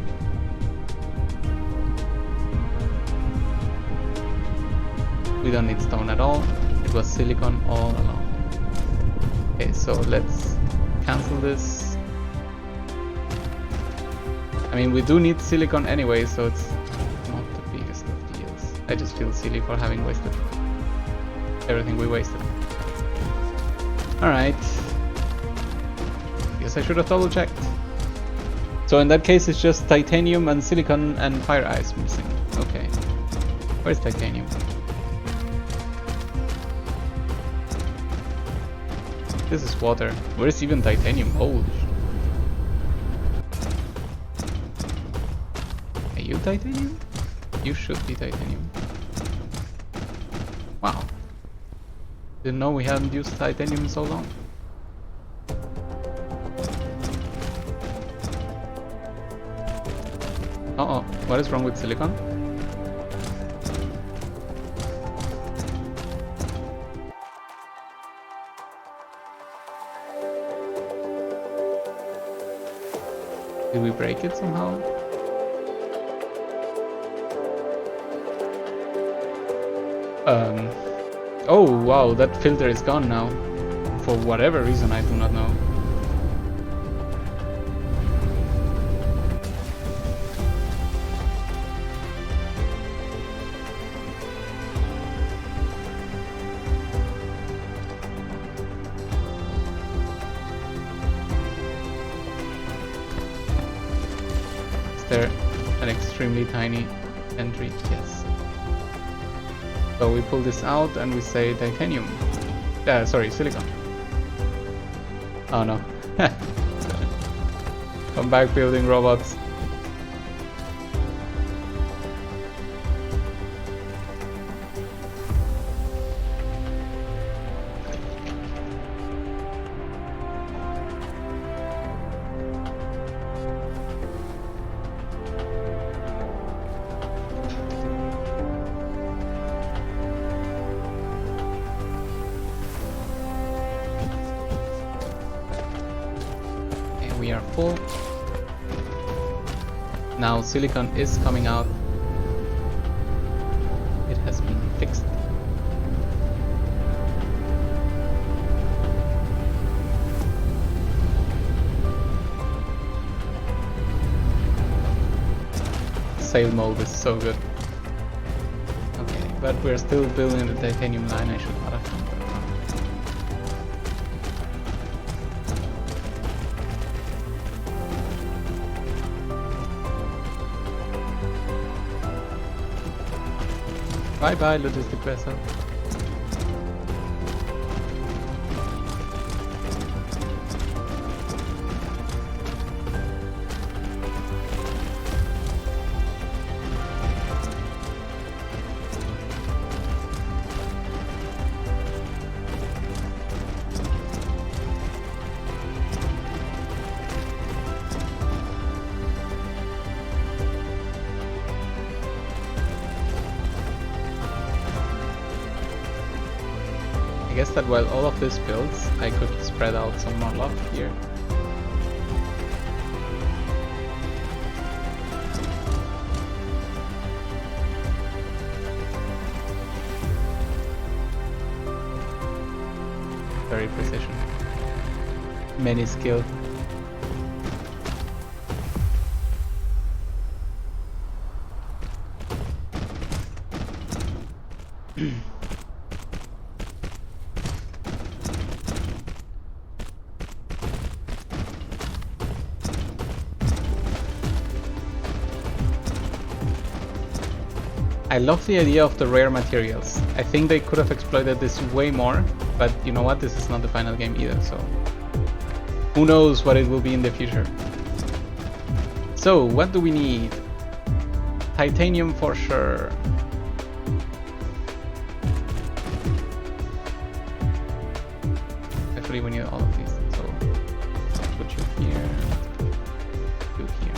We don't need stone at all. It was silicon all along. Okay, so let's cancel this. I mean, we do need silicon anyway, so it's not the biggest of deals. I just feel silly for having wasted everything we wasted. Alright. Guess I should have double checked. So in that case it's just titanium and silicon and fire ice missing. Okay. Where's titanium? This is water. Where's even titanium? Holy shit. Are you titanium? You should be titanium. Wow. Didn't know we hadn't used titanium in so long. Uh-oh, what is wrong with silicon? Did we break it somehow? Oh wow, that filter is gone now. For whatever reason, I do not know. Is there an extremely tiny entry? Yes. So we pull this out and we say titanium. Sorry, silicon. Oh no. Come back, building robots. We are full. Now silicon is coming out. It has been fixed. Sail mode is so good. Okay, but we're still building the titanium line. I should not have done that. Bye bye, logistic vessel. I guess that while all of this builds, I could spread out some more love here. Very precision. Many skill. I love the idea of the rare materials. I think they could have exploited this way more, but you know what? This is not the final game either, so who knows what it will be in the future. So, what do we need? Titanium for sure. Actually, we need all of these, so put you here, you here.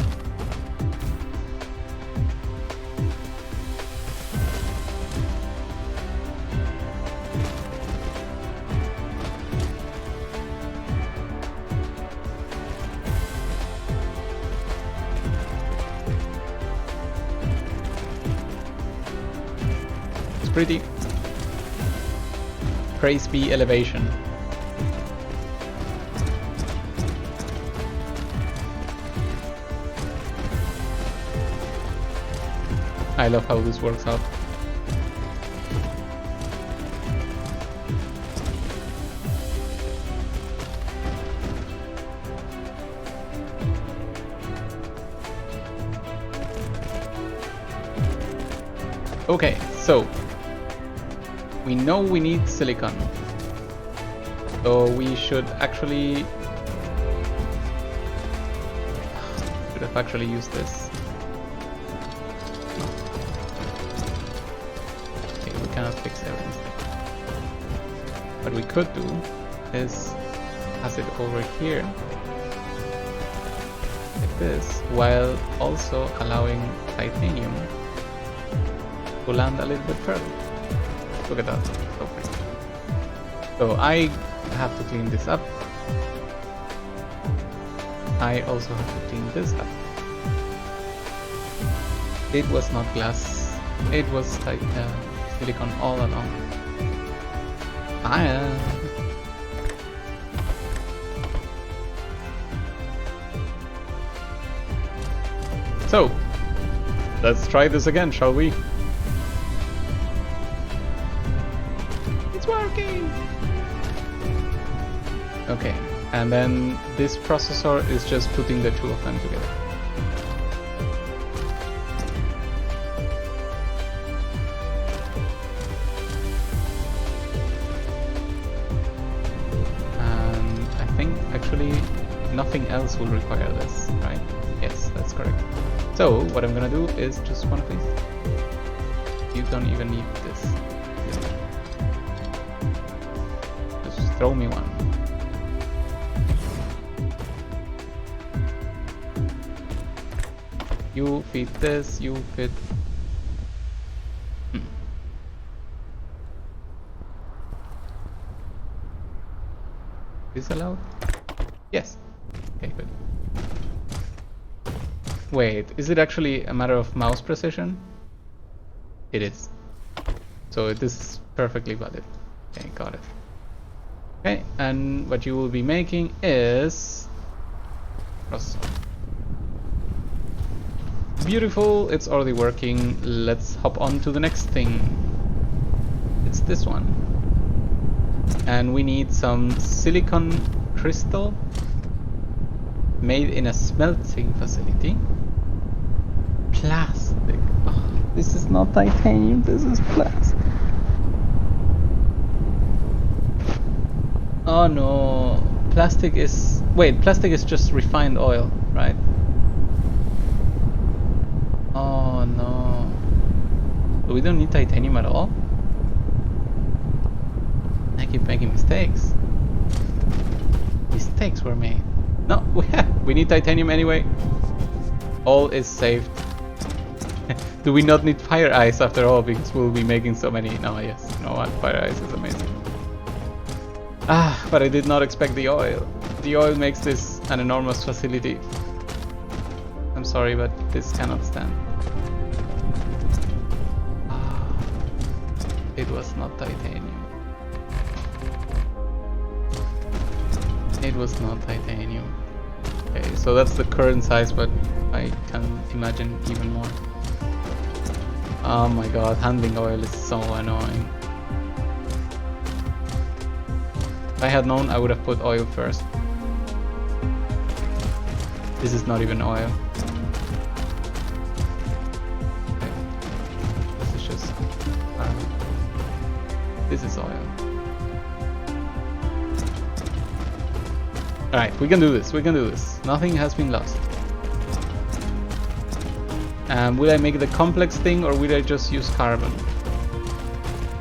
It's pretty. Praise be elevation. I love how this works out. Okay, so we know we need silicon. So we should actually have actually used this. Cannot fix everything. What we could do is pass it over here like this, while also allowing titanium to land a little bit further. Look at that, so pretty. So I have to clean this up. I also have to clean this up. It was not glass, it was silicon all along. So, let's try this again, shall we? It's working! Okay, and then this processor is just putting the two of them together. Nothing else will require this, right? Yes, that's correct. So what I'm gonna do is just one of these. You don't even need this. Just throw me one. You feed this, you feed. Is allowed? Yes. Okay, good. Wait, is it actually a matter of mouse precision? It is. So this is perfectly valid. Okay, got it. Okay, and what you will be making is processor. Beautiful, it's already working. Let's hop on to the next thing. It's this one. And we need some silicon crystal made in a smelting facility. Plastic. Oh, this is not titanium, this is plastic. Oh no. Plastic is... Wait, plastic is just refined oil, right? Oh no. So we don't need titanium at all? I keep making mistakes. Mistakes were made. No, we need titanium anyway. All is saved. Do we not need fire ice after all? Because we'll be making so many. No, yes. You know what? Fire ice is amazing. Ah, but I did not expect the oil. The oil makes this an enormous facility. I'm sorry, but this cannot stand. Ah, it was not titanium. It was not titanium. Okay, so that's the current size, but I can imagine even more. Oh my god, handling oil is so annoying. If I had known, I would have put oil first. This is not even oil. Okay. This is just... this is oil. Alright, we can do this, we can do this. Nothing has been lost. Will I make the complex thing or will I just use carbon?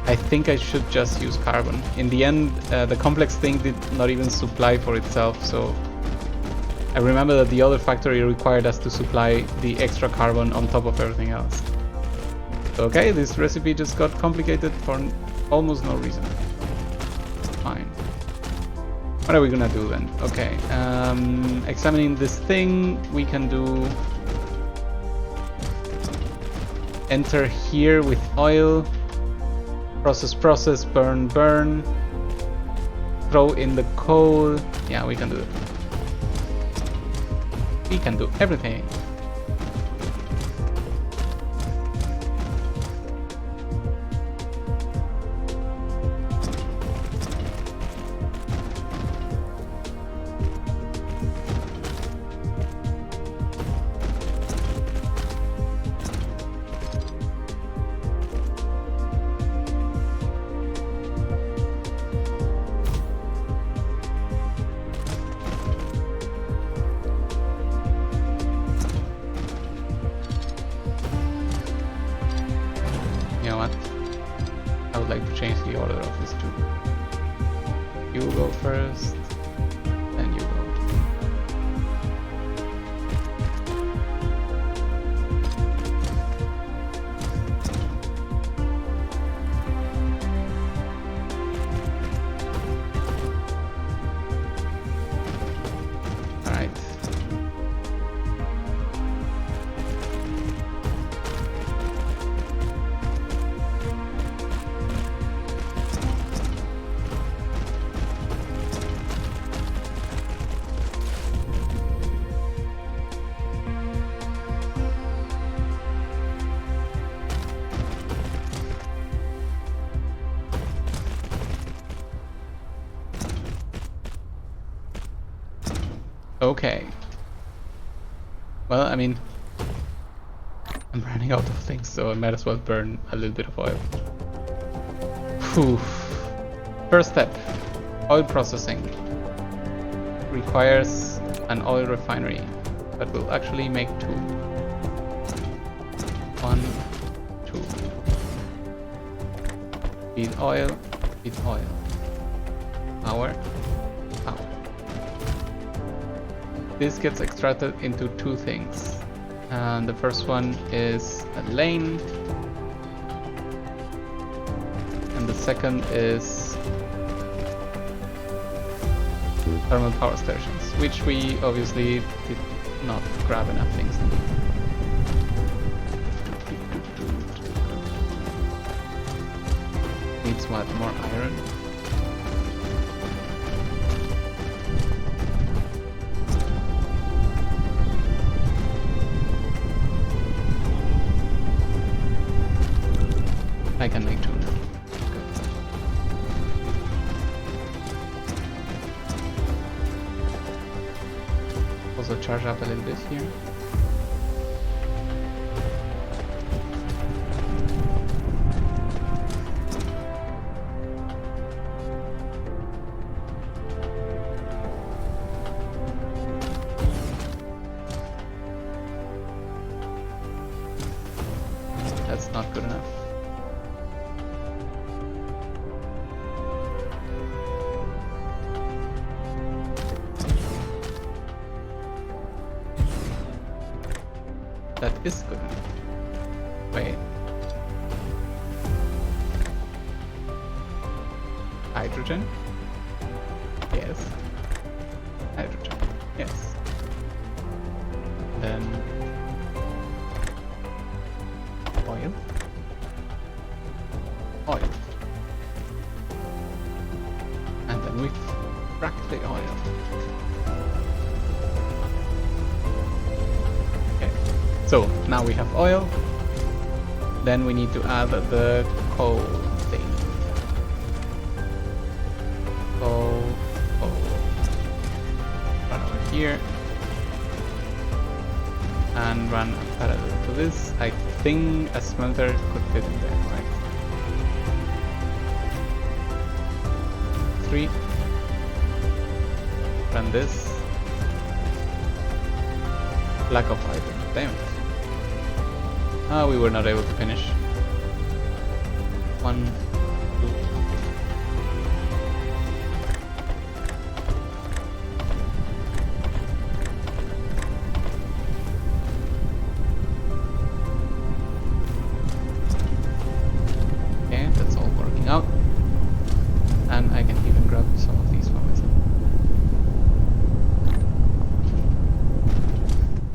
I think I should just use carbon. In the end, the complex thing did not even supply for itself, so... I remember that the other factory required us to supply the extra carbon on top of everything else. Okay, this recipe just got complicated for almost no reason. Fine. What are we gonna do then? Okay, examining this thing, we can do... enter here with oil, process, burn, throw in the coal. Yeah, we can do it. We can do everything. You know what? I would like to change the order of these two. You go first, then you go. All right. Okay. Well, I mean, I'm running out of things, so I might as well burn a little bit of oil. Whew. First step, oil processing. Requires an oil refinery, but we'll actually make two. 1, 2. Feed oil, feed oil. Power, power. This gets extracted into two things. And the first one is a lane. And the second is thermal power stations, which we obviously did not grab enough things. Needs what? More iron? I can make two now. Good. Also charge up a little bit here. That's not good enough. That is good enough. Wait. Hydrogen? Yes. Hydrogen. Yes. Then oil. Oil. And then we frack the oil. So now we have oil, then we need to add the coal thing. Coal. Run over here. and run parallel to this. I think a smelter could fit in there, right? 3. Run this. Lack of item, damn it. Ah, we were not able to finish. 1, 2. Okay, that's all working out. And I can even grab some of these for myself.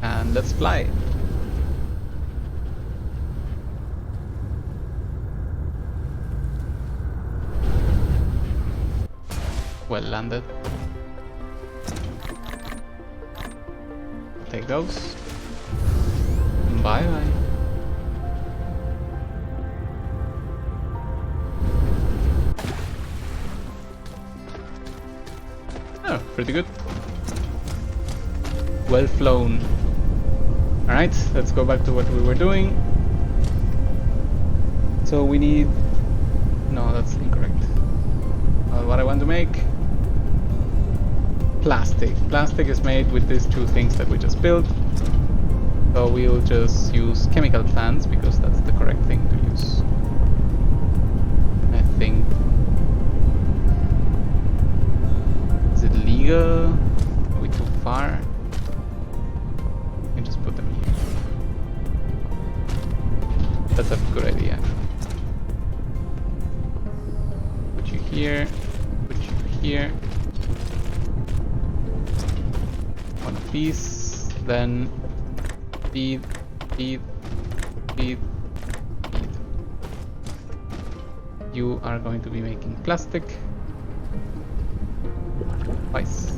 And let's fly. Well landed. Take those. Bye bye. Oh, pretty good. Well flown. Alright, let's go back to what we were doing. So we need... No, that's incorrect. What I want to make... Plastic. Plastic is made with these 2 things that we just built. So we'll just use chemical plants because that's the correct thing to use. I think... Is it legal? Are we too far? Just put them here. That's a good idea. Put you here. Put you here. One of these. Then feed, feed, feed, feed. You are going to be making plastic. Twice.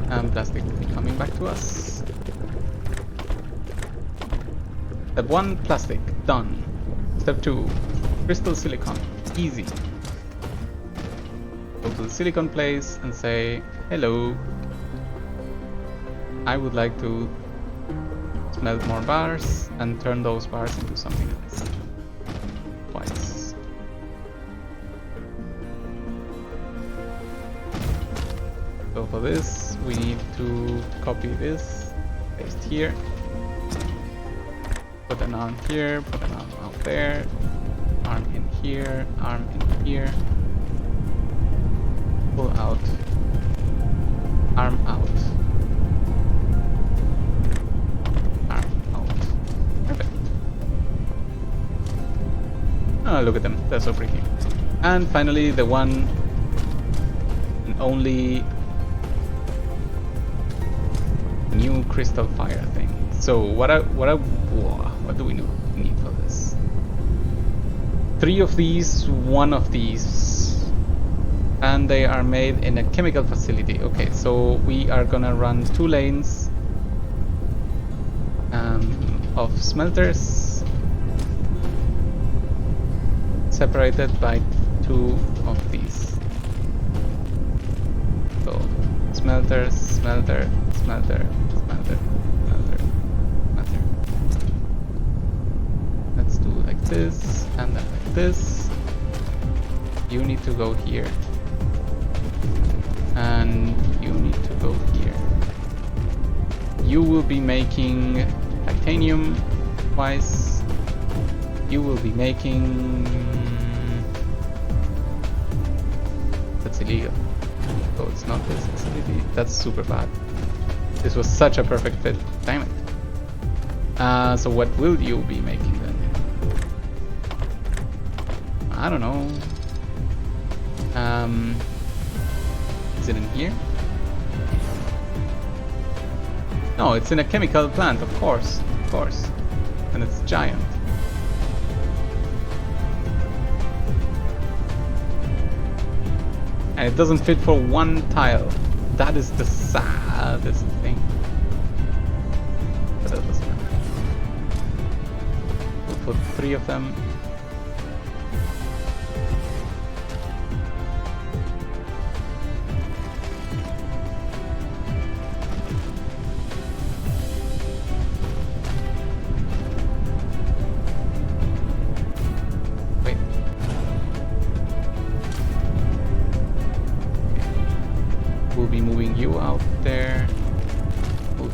And plastic will be coming back to us. Step 1, plastic, done. Step 2, crystal silicon, easy. Go to the silicon place and say, hello, I would like to smelt more bars and turn those bars into something else. Twice. So for this, we need to copy this, paste here, put an arm here, put an arm out there, arm in here, arm in here, pull out, arm out, arm out. Perfect. Oh, look at them, they're so pretty. And finally, the one and only new crystal fire thing. So what do we need for this? 3 of these, 1 of these, and they are made in a chemical facility. Okay, so we are gonna run 2 lanes of smelters separated by 2 of these. So smelter, smelter, smelter, smelter, smelter, smelter. Let's do like this and then like this. You need to go here. And you need to go here. You will be making titanium twice. You will be making... That's illegal. So it's not this facility. That's super bad. This was such a perfect fit. Damn it. So what will you be making then? I don't know. Is it in here? No, it's in a chemical plant, of course. Of course. And it's giant. And it doesn't fit for 1 tile. That is the saddest thing. But that doesn't matter. We'll put 3 of them.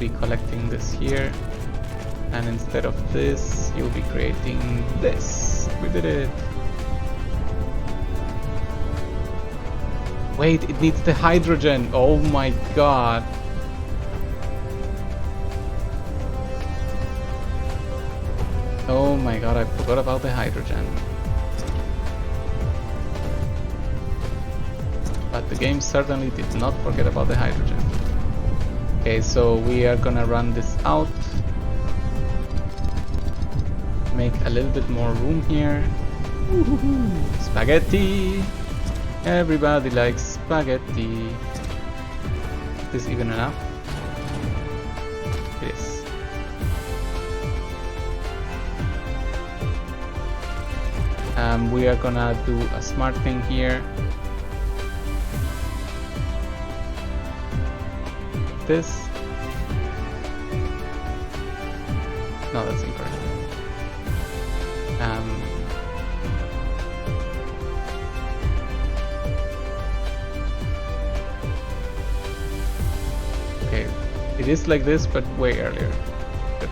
be collecting this here. And instead of this, you'll be creating this. We did it. Wait, it needs the hydrogen. Oh my god. Oh my god, I forgot about the hydrogen. But the game certainly did not forget about the hydrogen. Okay, so we are gonna run this out. Make a little bit more room here. Spaghetti! Everybody likes spaghetti. Is this even enough? It is. We are gonna do a smart thing here. This. No, that's incorrect. Okay, it is like this, but way earlier. Good.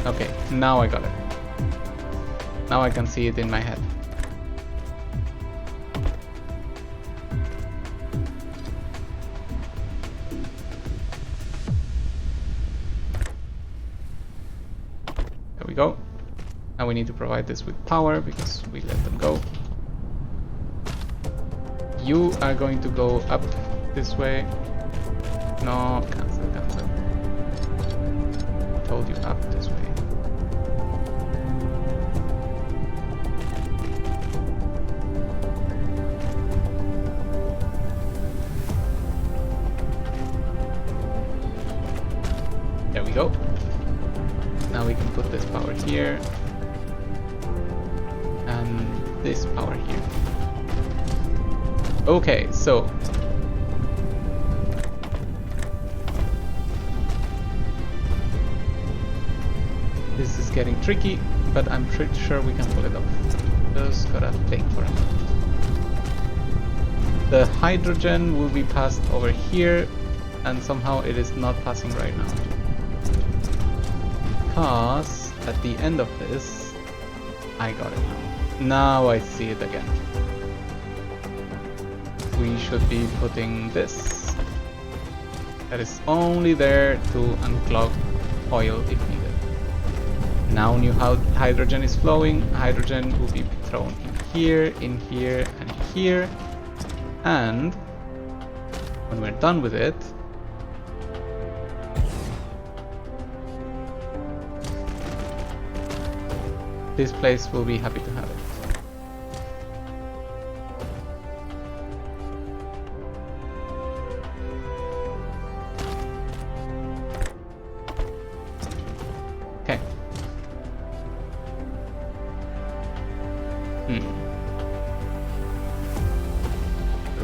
Okay, now I got it. Now I can see it in my head. There we go. Now we need to provide this with power because we let them go. You are going to go up this way. No, cancel, cancel. I told you up this way. There we go. Now we can put this power here and this power here. Okay, so this is getting tricky, but I'm pretty sure we can pull it off. Just gotta think for a minute. The hydrogen will be passed over here, and somehow it is not passing right now. Because at the end of this, I got it now. Now I see it again. We should be putting this. That is only there to unclog oil if needed. Now new hydrogen is flowing. Hydrogen will be thrown in here, and here. And when we're done with it, this place will be happy to have it. Okay.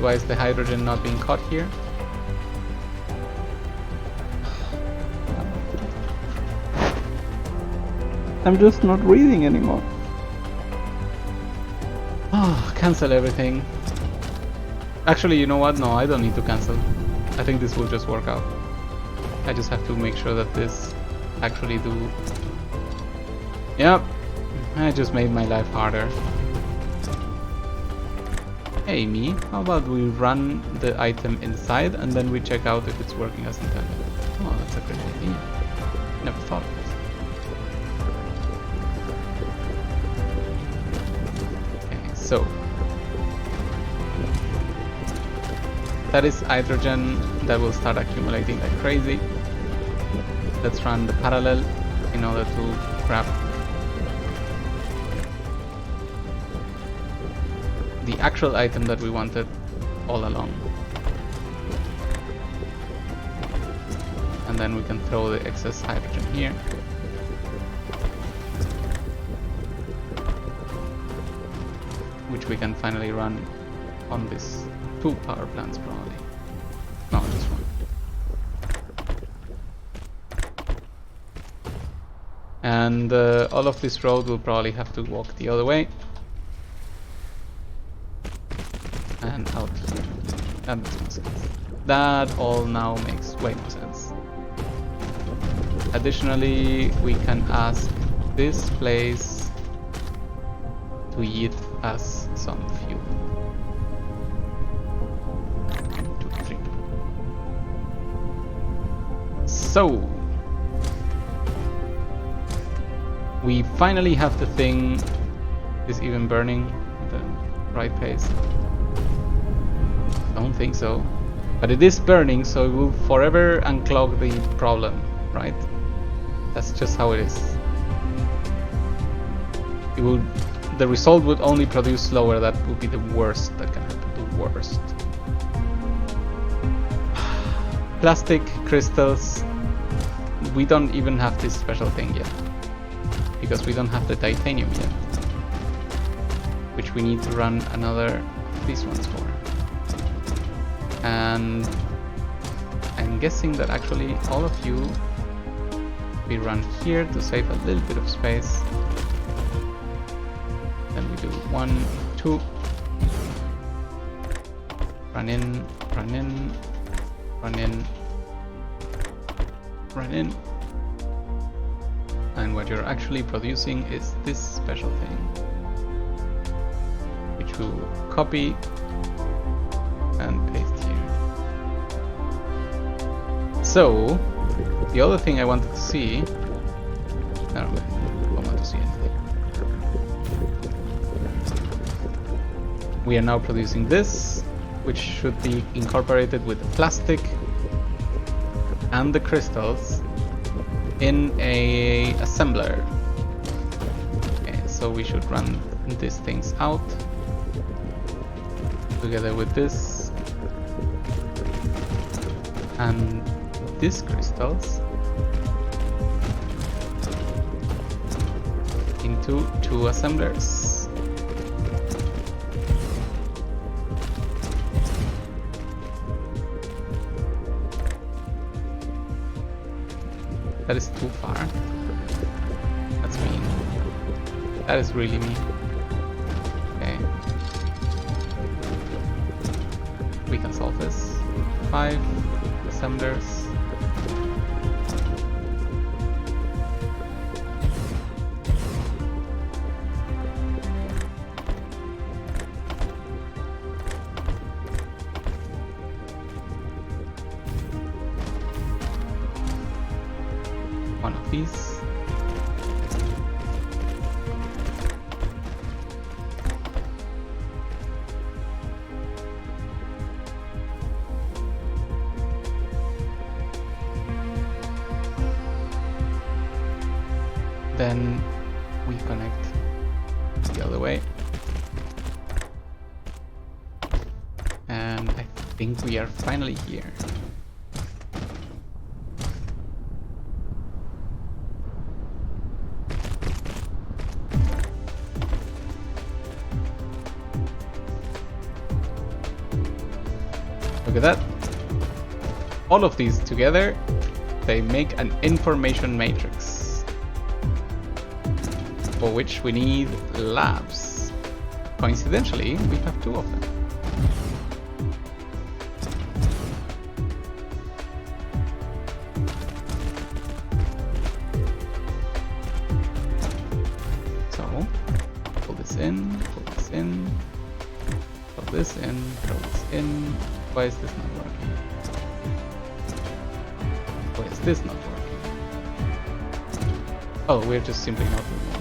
Why is the hydrogen not being caught here? I'm just not reading anymore. Oh, cancel everything. Actually, you know what? No, I don't need to cancel. I think this will just work out. I just have to make sure that this actually do... Yep, I just made my life harder. Hey me, how about we run the item inside and then we check out if it's working as intended. Oh, that's a great idea. Never thought of it. Okay, so that is hydrogen that will start accumulating like crazy. Let's run the parallel in order to grab the actual item that we wanted all along. And then we can throw the excess hydrogen here. Which we can finally run on these two power plants probably. No, just one. And all of this road will probably have to walk the other way. And out here. That makes more sense. That all now makes way more sense. Additionally, we can ask this place to yield us some fuel. 1, 2, 3. So we finally have the thing. Is even burning at the right pace? Don't think so. But it is burning, so it will forever unclog the problem, right? That's just how it is. It will. The result would only produce slower. That would be the worst that can happen. The worst. Plastic crystals. We don't even have this special thing yet, because we don't have the titanium yet, which we need to run another of these ones for. And I'm guessing that actually all of you we run here to save a little bit of space. Then we do 1, 2. Run in, run in, run in, run in. And what you're actually producing is this special thing, which we'll copy and paste here. So, the other thing I wanted to see, I don't want to see anything. We are now producing this, which should be incorporated with the plastic and the crystals in a assembler. Okay, so we should run these things out together with this and these crystals into 2 assemblers. That is too far. That's mean. That is really mean. Okay. We can solve this. 5 assemblers. One of these. Then we connect the other way. And I think we are finally here. Look at that. All of these together, they make an information matrix, for which we need labs. Coincidentally, we have 2 of them. So, pull this in, pull this in, pull this in, throw this in. Why is this not working? Why is this not working? Oh, we're just simply not moving.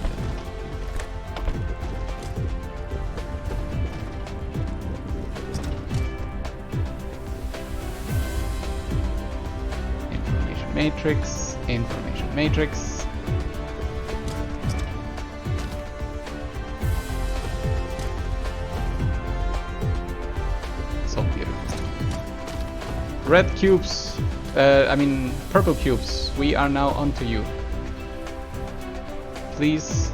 Information matrix, information matrix. So beautiful. Red cubes, purple cubes, we are now onto you. Please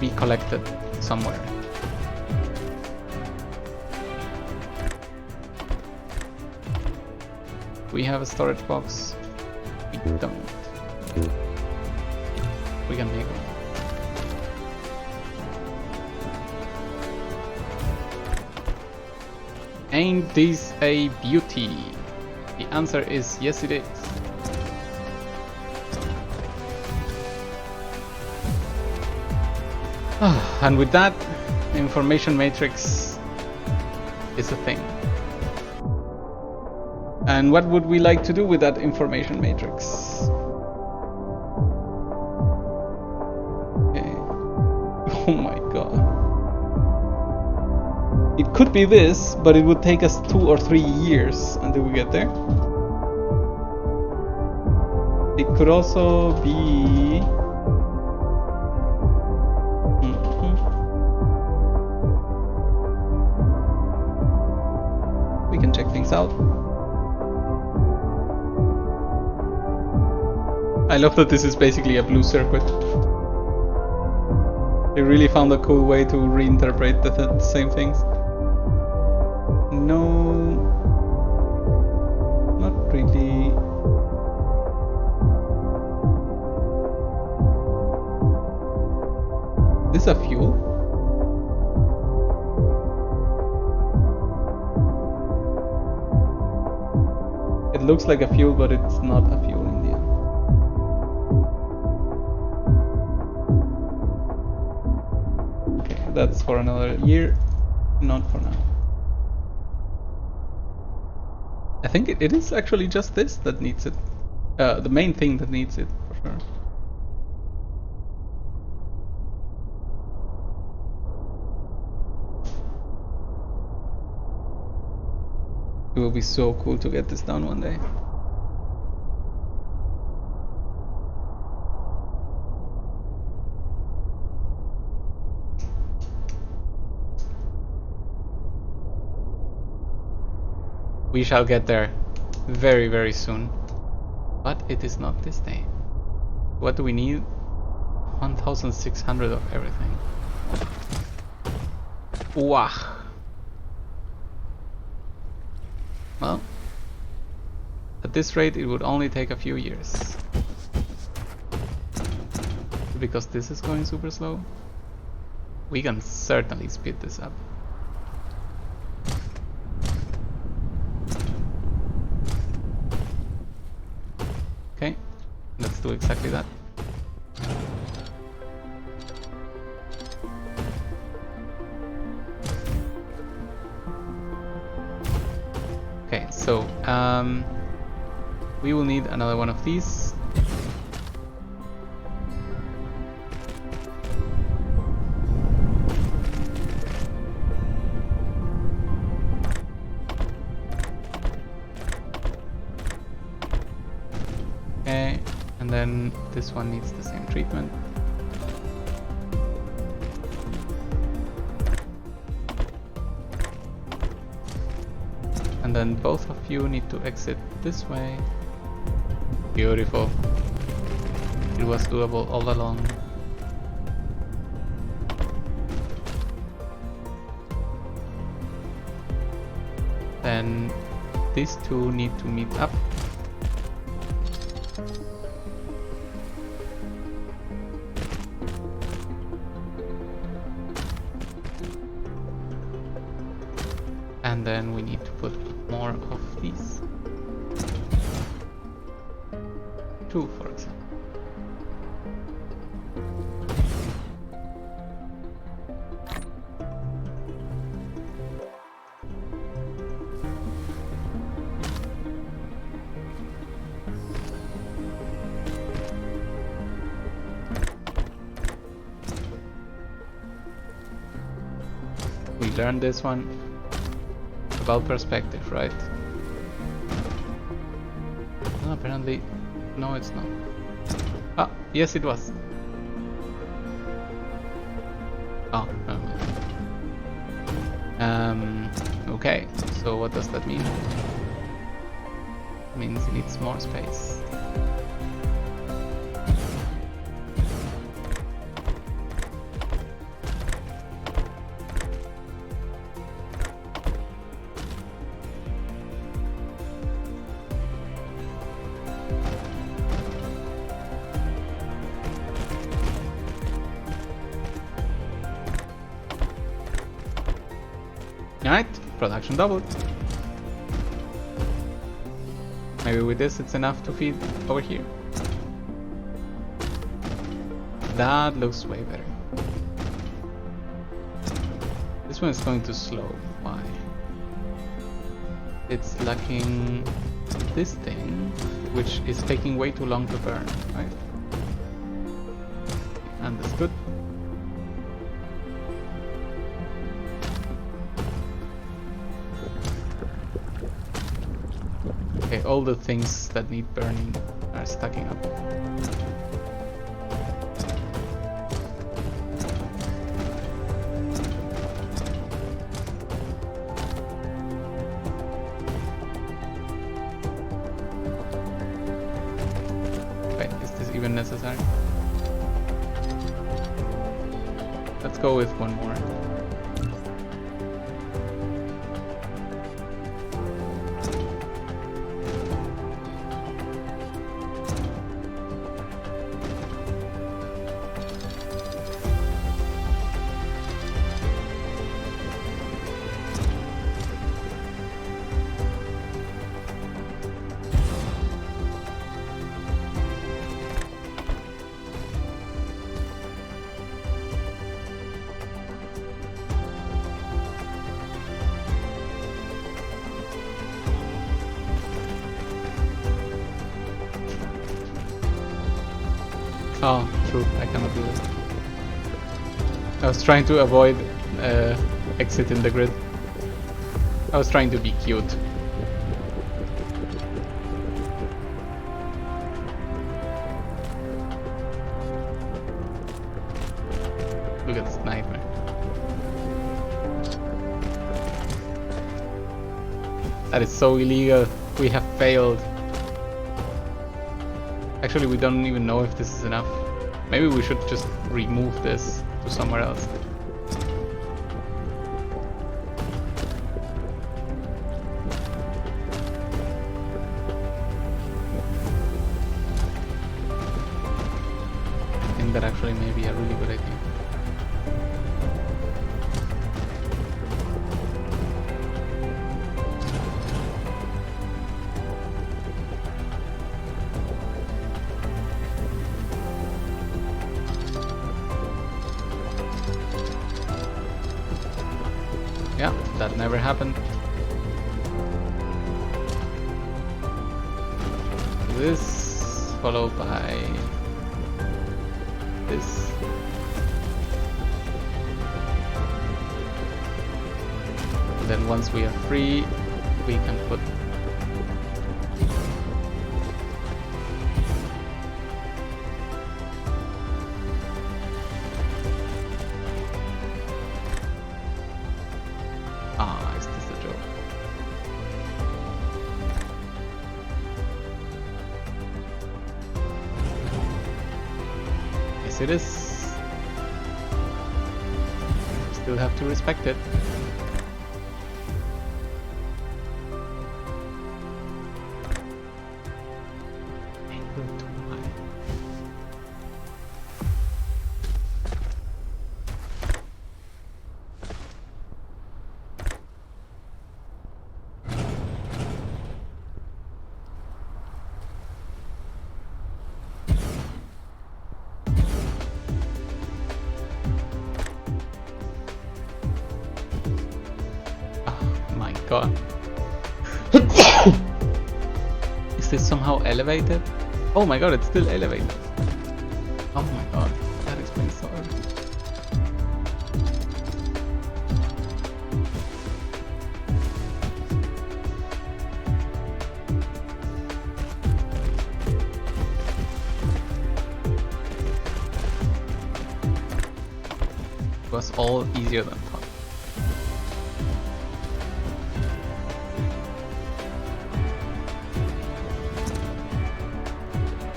be collected somewhere. We have a storage box. We don't. we can make it. Ain't this a beauty? The answer is yes, it is. And with that, information matrix is a thing. And what would we like to do with that information matrix? Okay. Oh my god. It could be this, but it would take us 2 or 3 years until we get there. It could also be... We can check things out. I love that this is basically a blue circuit. They really found a cool way to reinterpret the same things. No, not really. Is this a fuel? It looks like a fuel, but it's not a fuel in the end. Okay, that's for another year, not for now. I think it is actually just this that needs it. The main thing that needs it, for sure. It will be so cool to get this done one day. We shall get there very, very soon. But it is not this day. What do we need? 1,600 of everything. Wow. Well, at this rate it would only take a few years. Because this is going super slow, we can certainly speed this up. Okay, let's do exactly that. Okay, so we will need another one of these. Okay, and then this one needs the same treatment. And then both of you need to exit this way. Beautiful. It was doable all along. Then these two need to meet up. And then we need to put more of these. 2, for example. We learned this one about perspective, right? No, apparently, no, it's not. Ah, yes, it was. Oh, never mind. Okay, so what does that mean? It means it needs more space. Alright, production doubled. Maybe with this it's enough to feed over here. That looks way better. This one is going too slow. Why? It's lacking this thing, which is taking way too long to burn, right? Understood. Okay, all the things that need burning are stacking up. Wait, is this even necessary? Let's go with one more. Oh, true, I cannot do this. I was trying to avoid exit in the grid. I was trying to be cute. Look at this nightmare. That is so illegal. We have failed. Actually, we don't even know if this is enough. Maybe we should just remove this to somewhere else. I think that actually may be a really good idea. Yeah, that never happened. This followed by this. And then once we are free, we can put is this a joke? Yes, it is. Still have to respect it. God. Is this somehow elevated? Oh my god, it's still elevated. Oh my god, that explains so early. It was all easier than thought.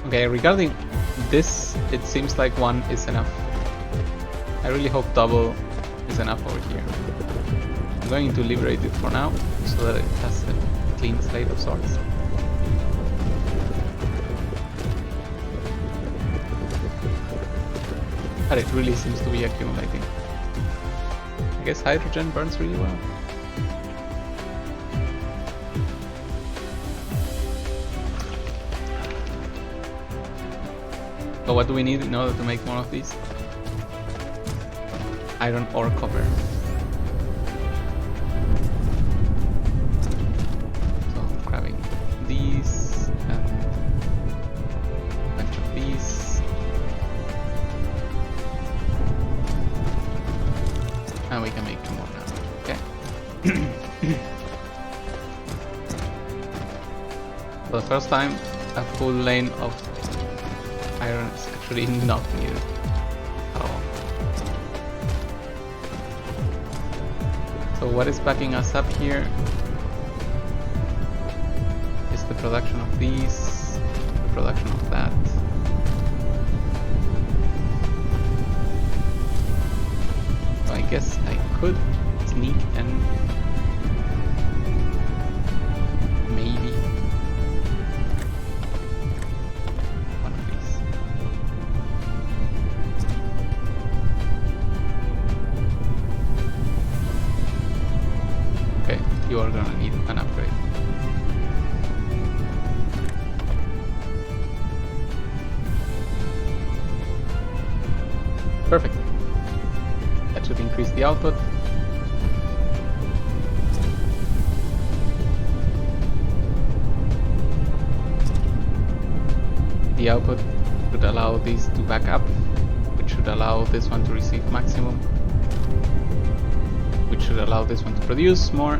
Okay, regarding this, it seems like one is enough. I really hope double is enough over here. I'm going to liberate it for now, so that it has a clean slate of sorts. But it really seems to be accumulating. I guess hydrogen burns really well. So what do we need in order to make more of these? Iron or copper. So I'm grabbing these and a bunch of these. And we can make 2 more now. Okay. For the first time, a full lane of iron is actually not needed at all. So what is backing us up here is the production of these, the production of that. So I guess I could sneak and maybe one of these. Okay, you are gonna need an upgrade. Perfect. That should increase the output. The output should allow these to back up, which should allow this one to receive maximum, which should allow this one to produce more,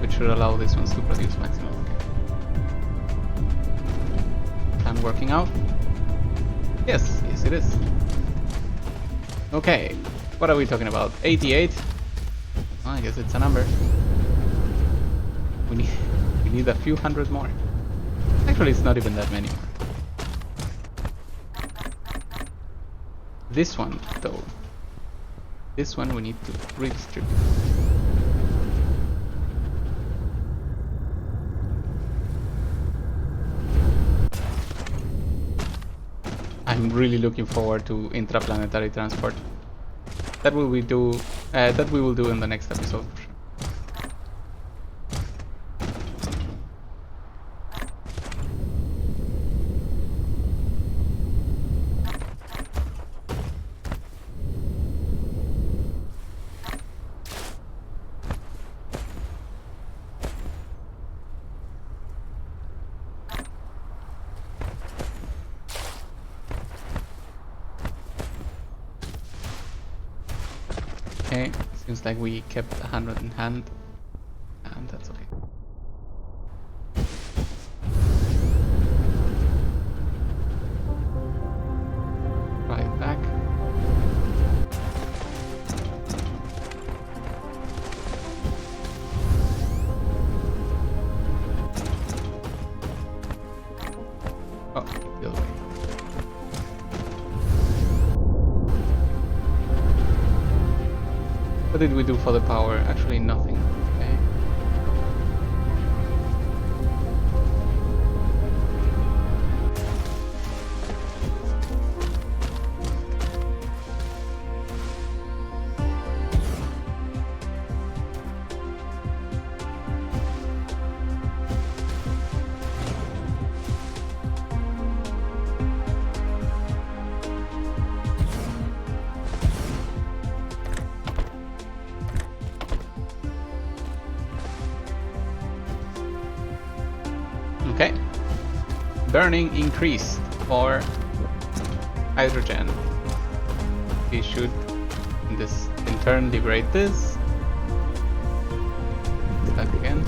which should allow this one to produce maximum. Plan working out? Yes, yes it is. Okay, what are we talking about? 88? Well, I guess it's a number. We need a few hundred more. Actually, it's not even that many more. This one, though. This one we need to redistribute. I'm really looking forward to intraplanetary transport. That we will do in the next episode for sure. Okay, seems like we kept 100 in hand, and that's okay. Right back. Oh, the other way. What did we do for the power? Actually nothing. Okay. Okay. Burning increased for hydrogen. We should in turn liberate this. Back again.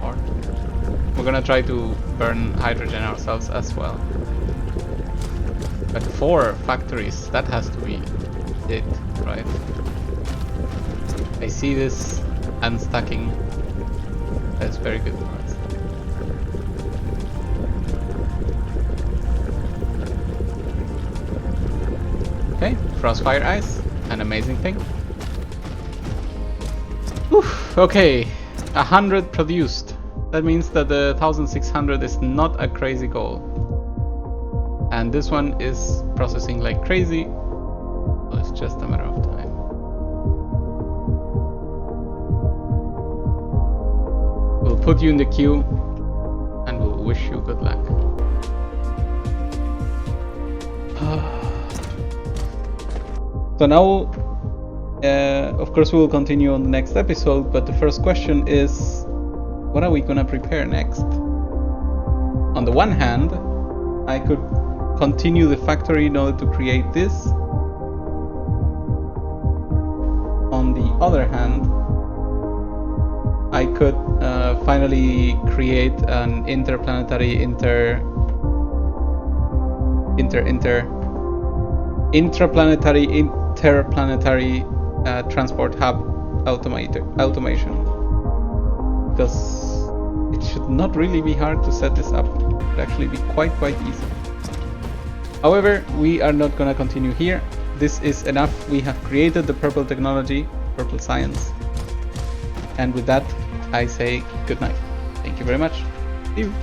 Or we're gonna try to burn hydrogen ourselves as well. But 4 factories, that has to be it, right? I see this unstacking. That's very good for us. Okay, Frostfire Ice, an amazing thing. Oof, okay, 100 produced. That means that the 1600 is not a crazy goal. And this one is processing like crazy, so it's just a matter of time. put you in the queue and we'll wish you good luck. So now, of course, we will continue on the next episode, but the first question is, what are we gonna prepare next? On the one hand, I could continue the factory in order to create this. On the other hand, I could finally create an interplanetary interplanetary transport hub automation, because it should not really be hard to set this up. It should actually be quite easy. However, we are not gonna continue here. This is enough. We have created the purple technology, purple science, and with that I say good night. Thank you very much. See you.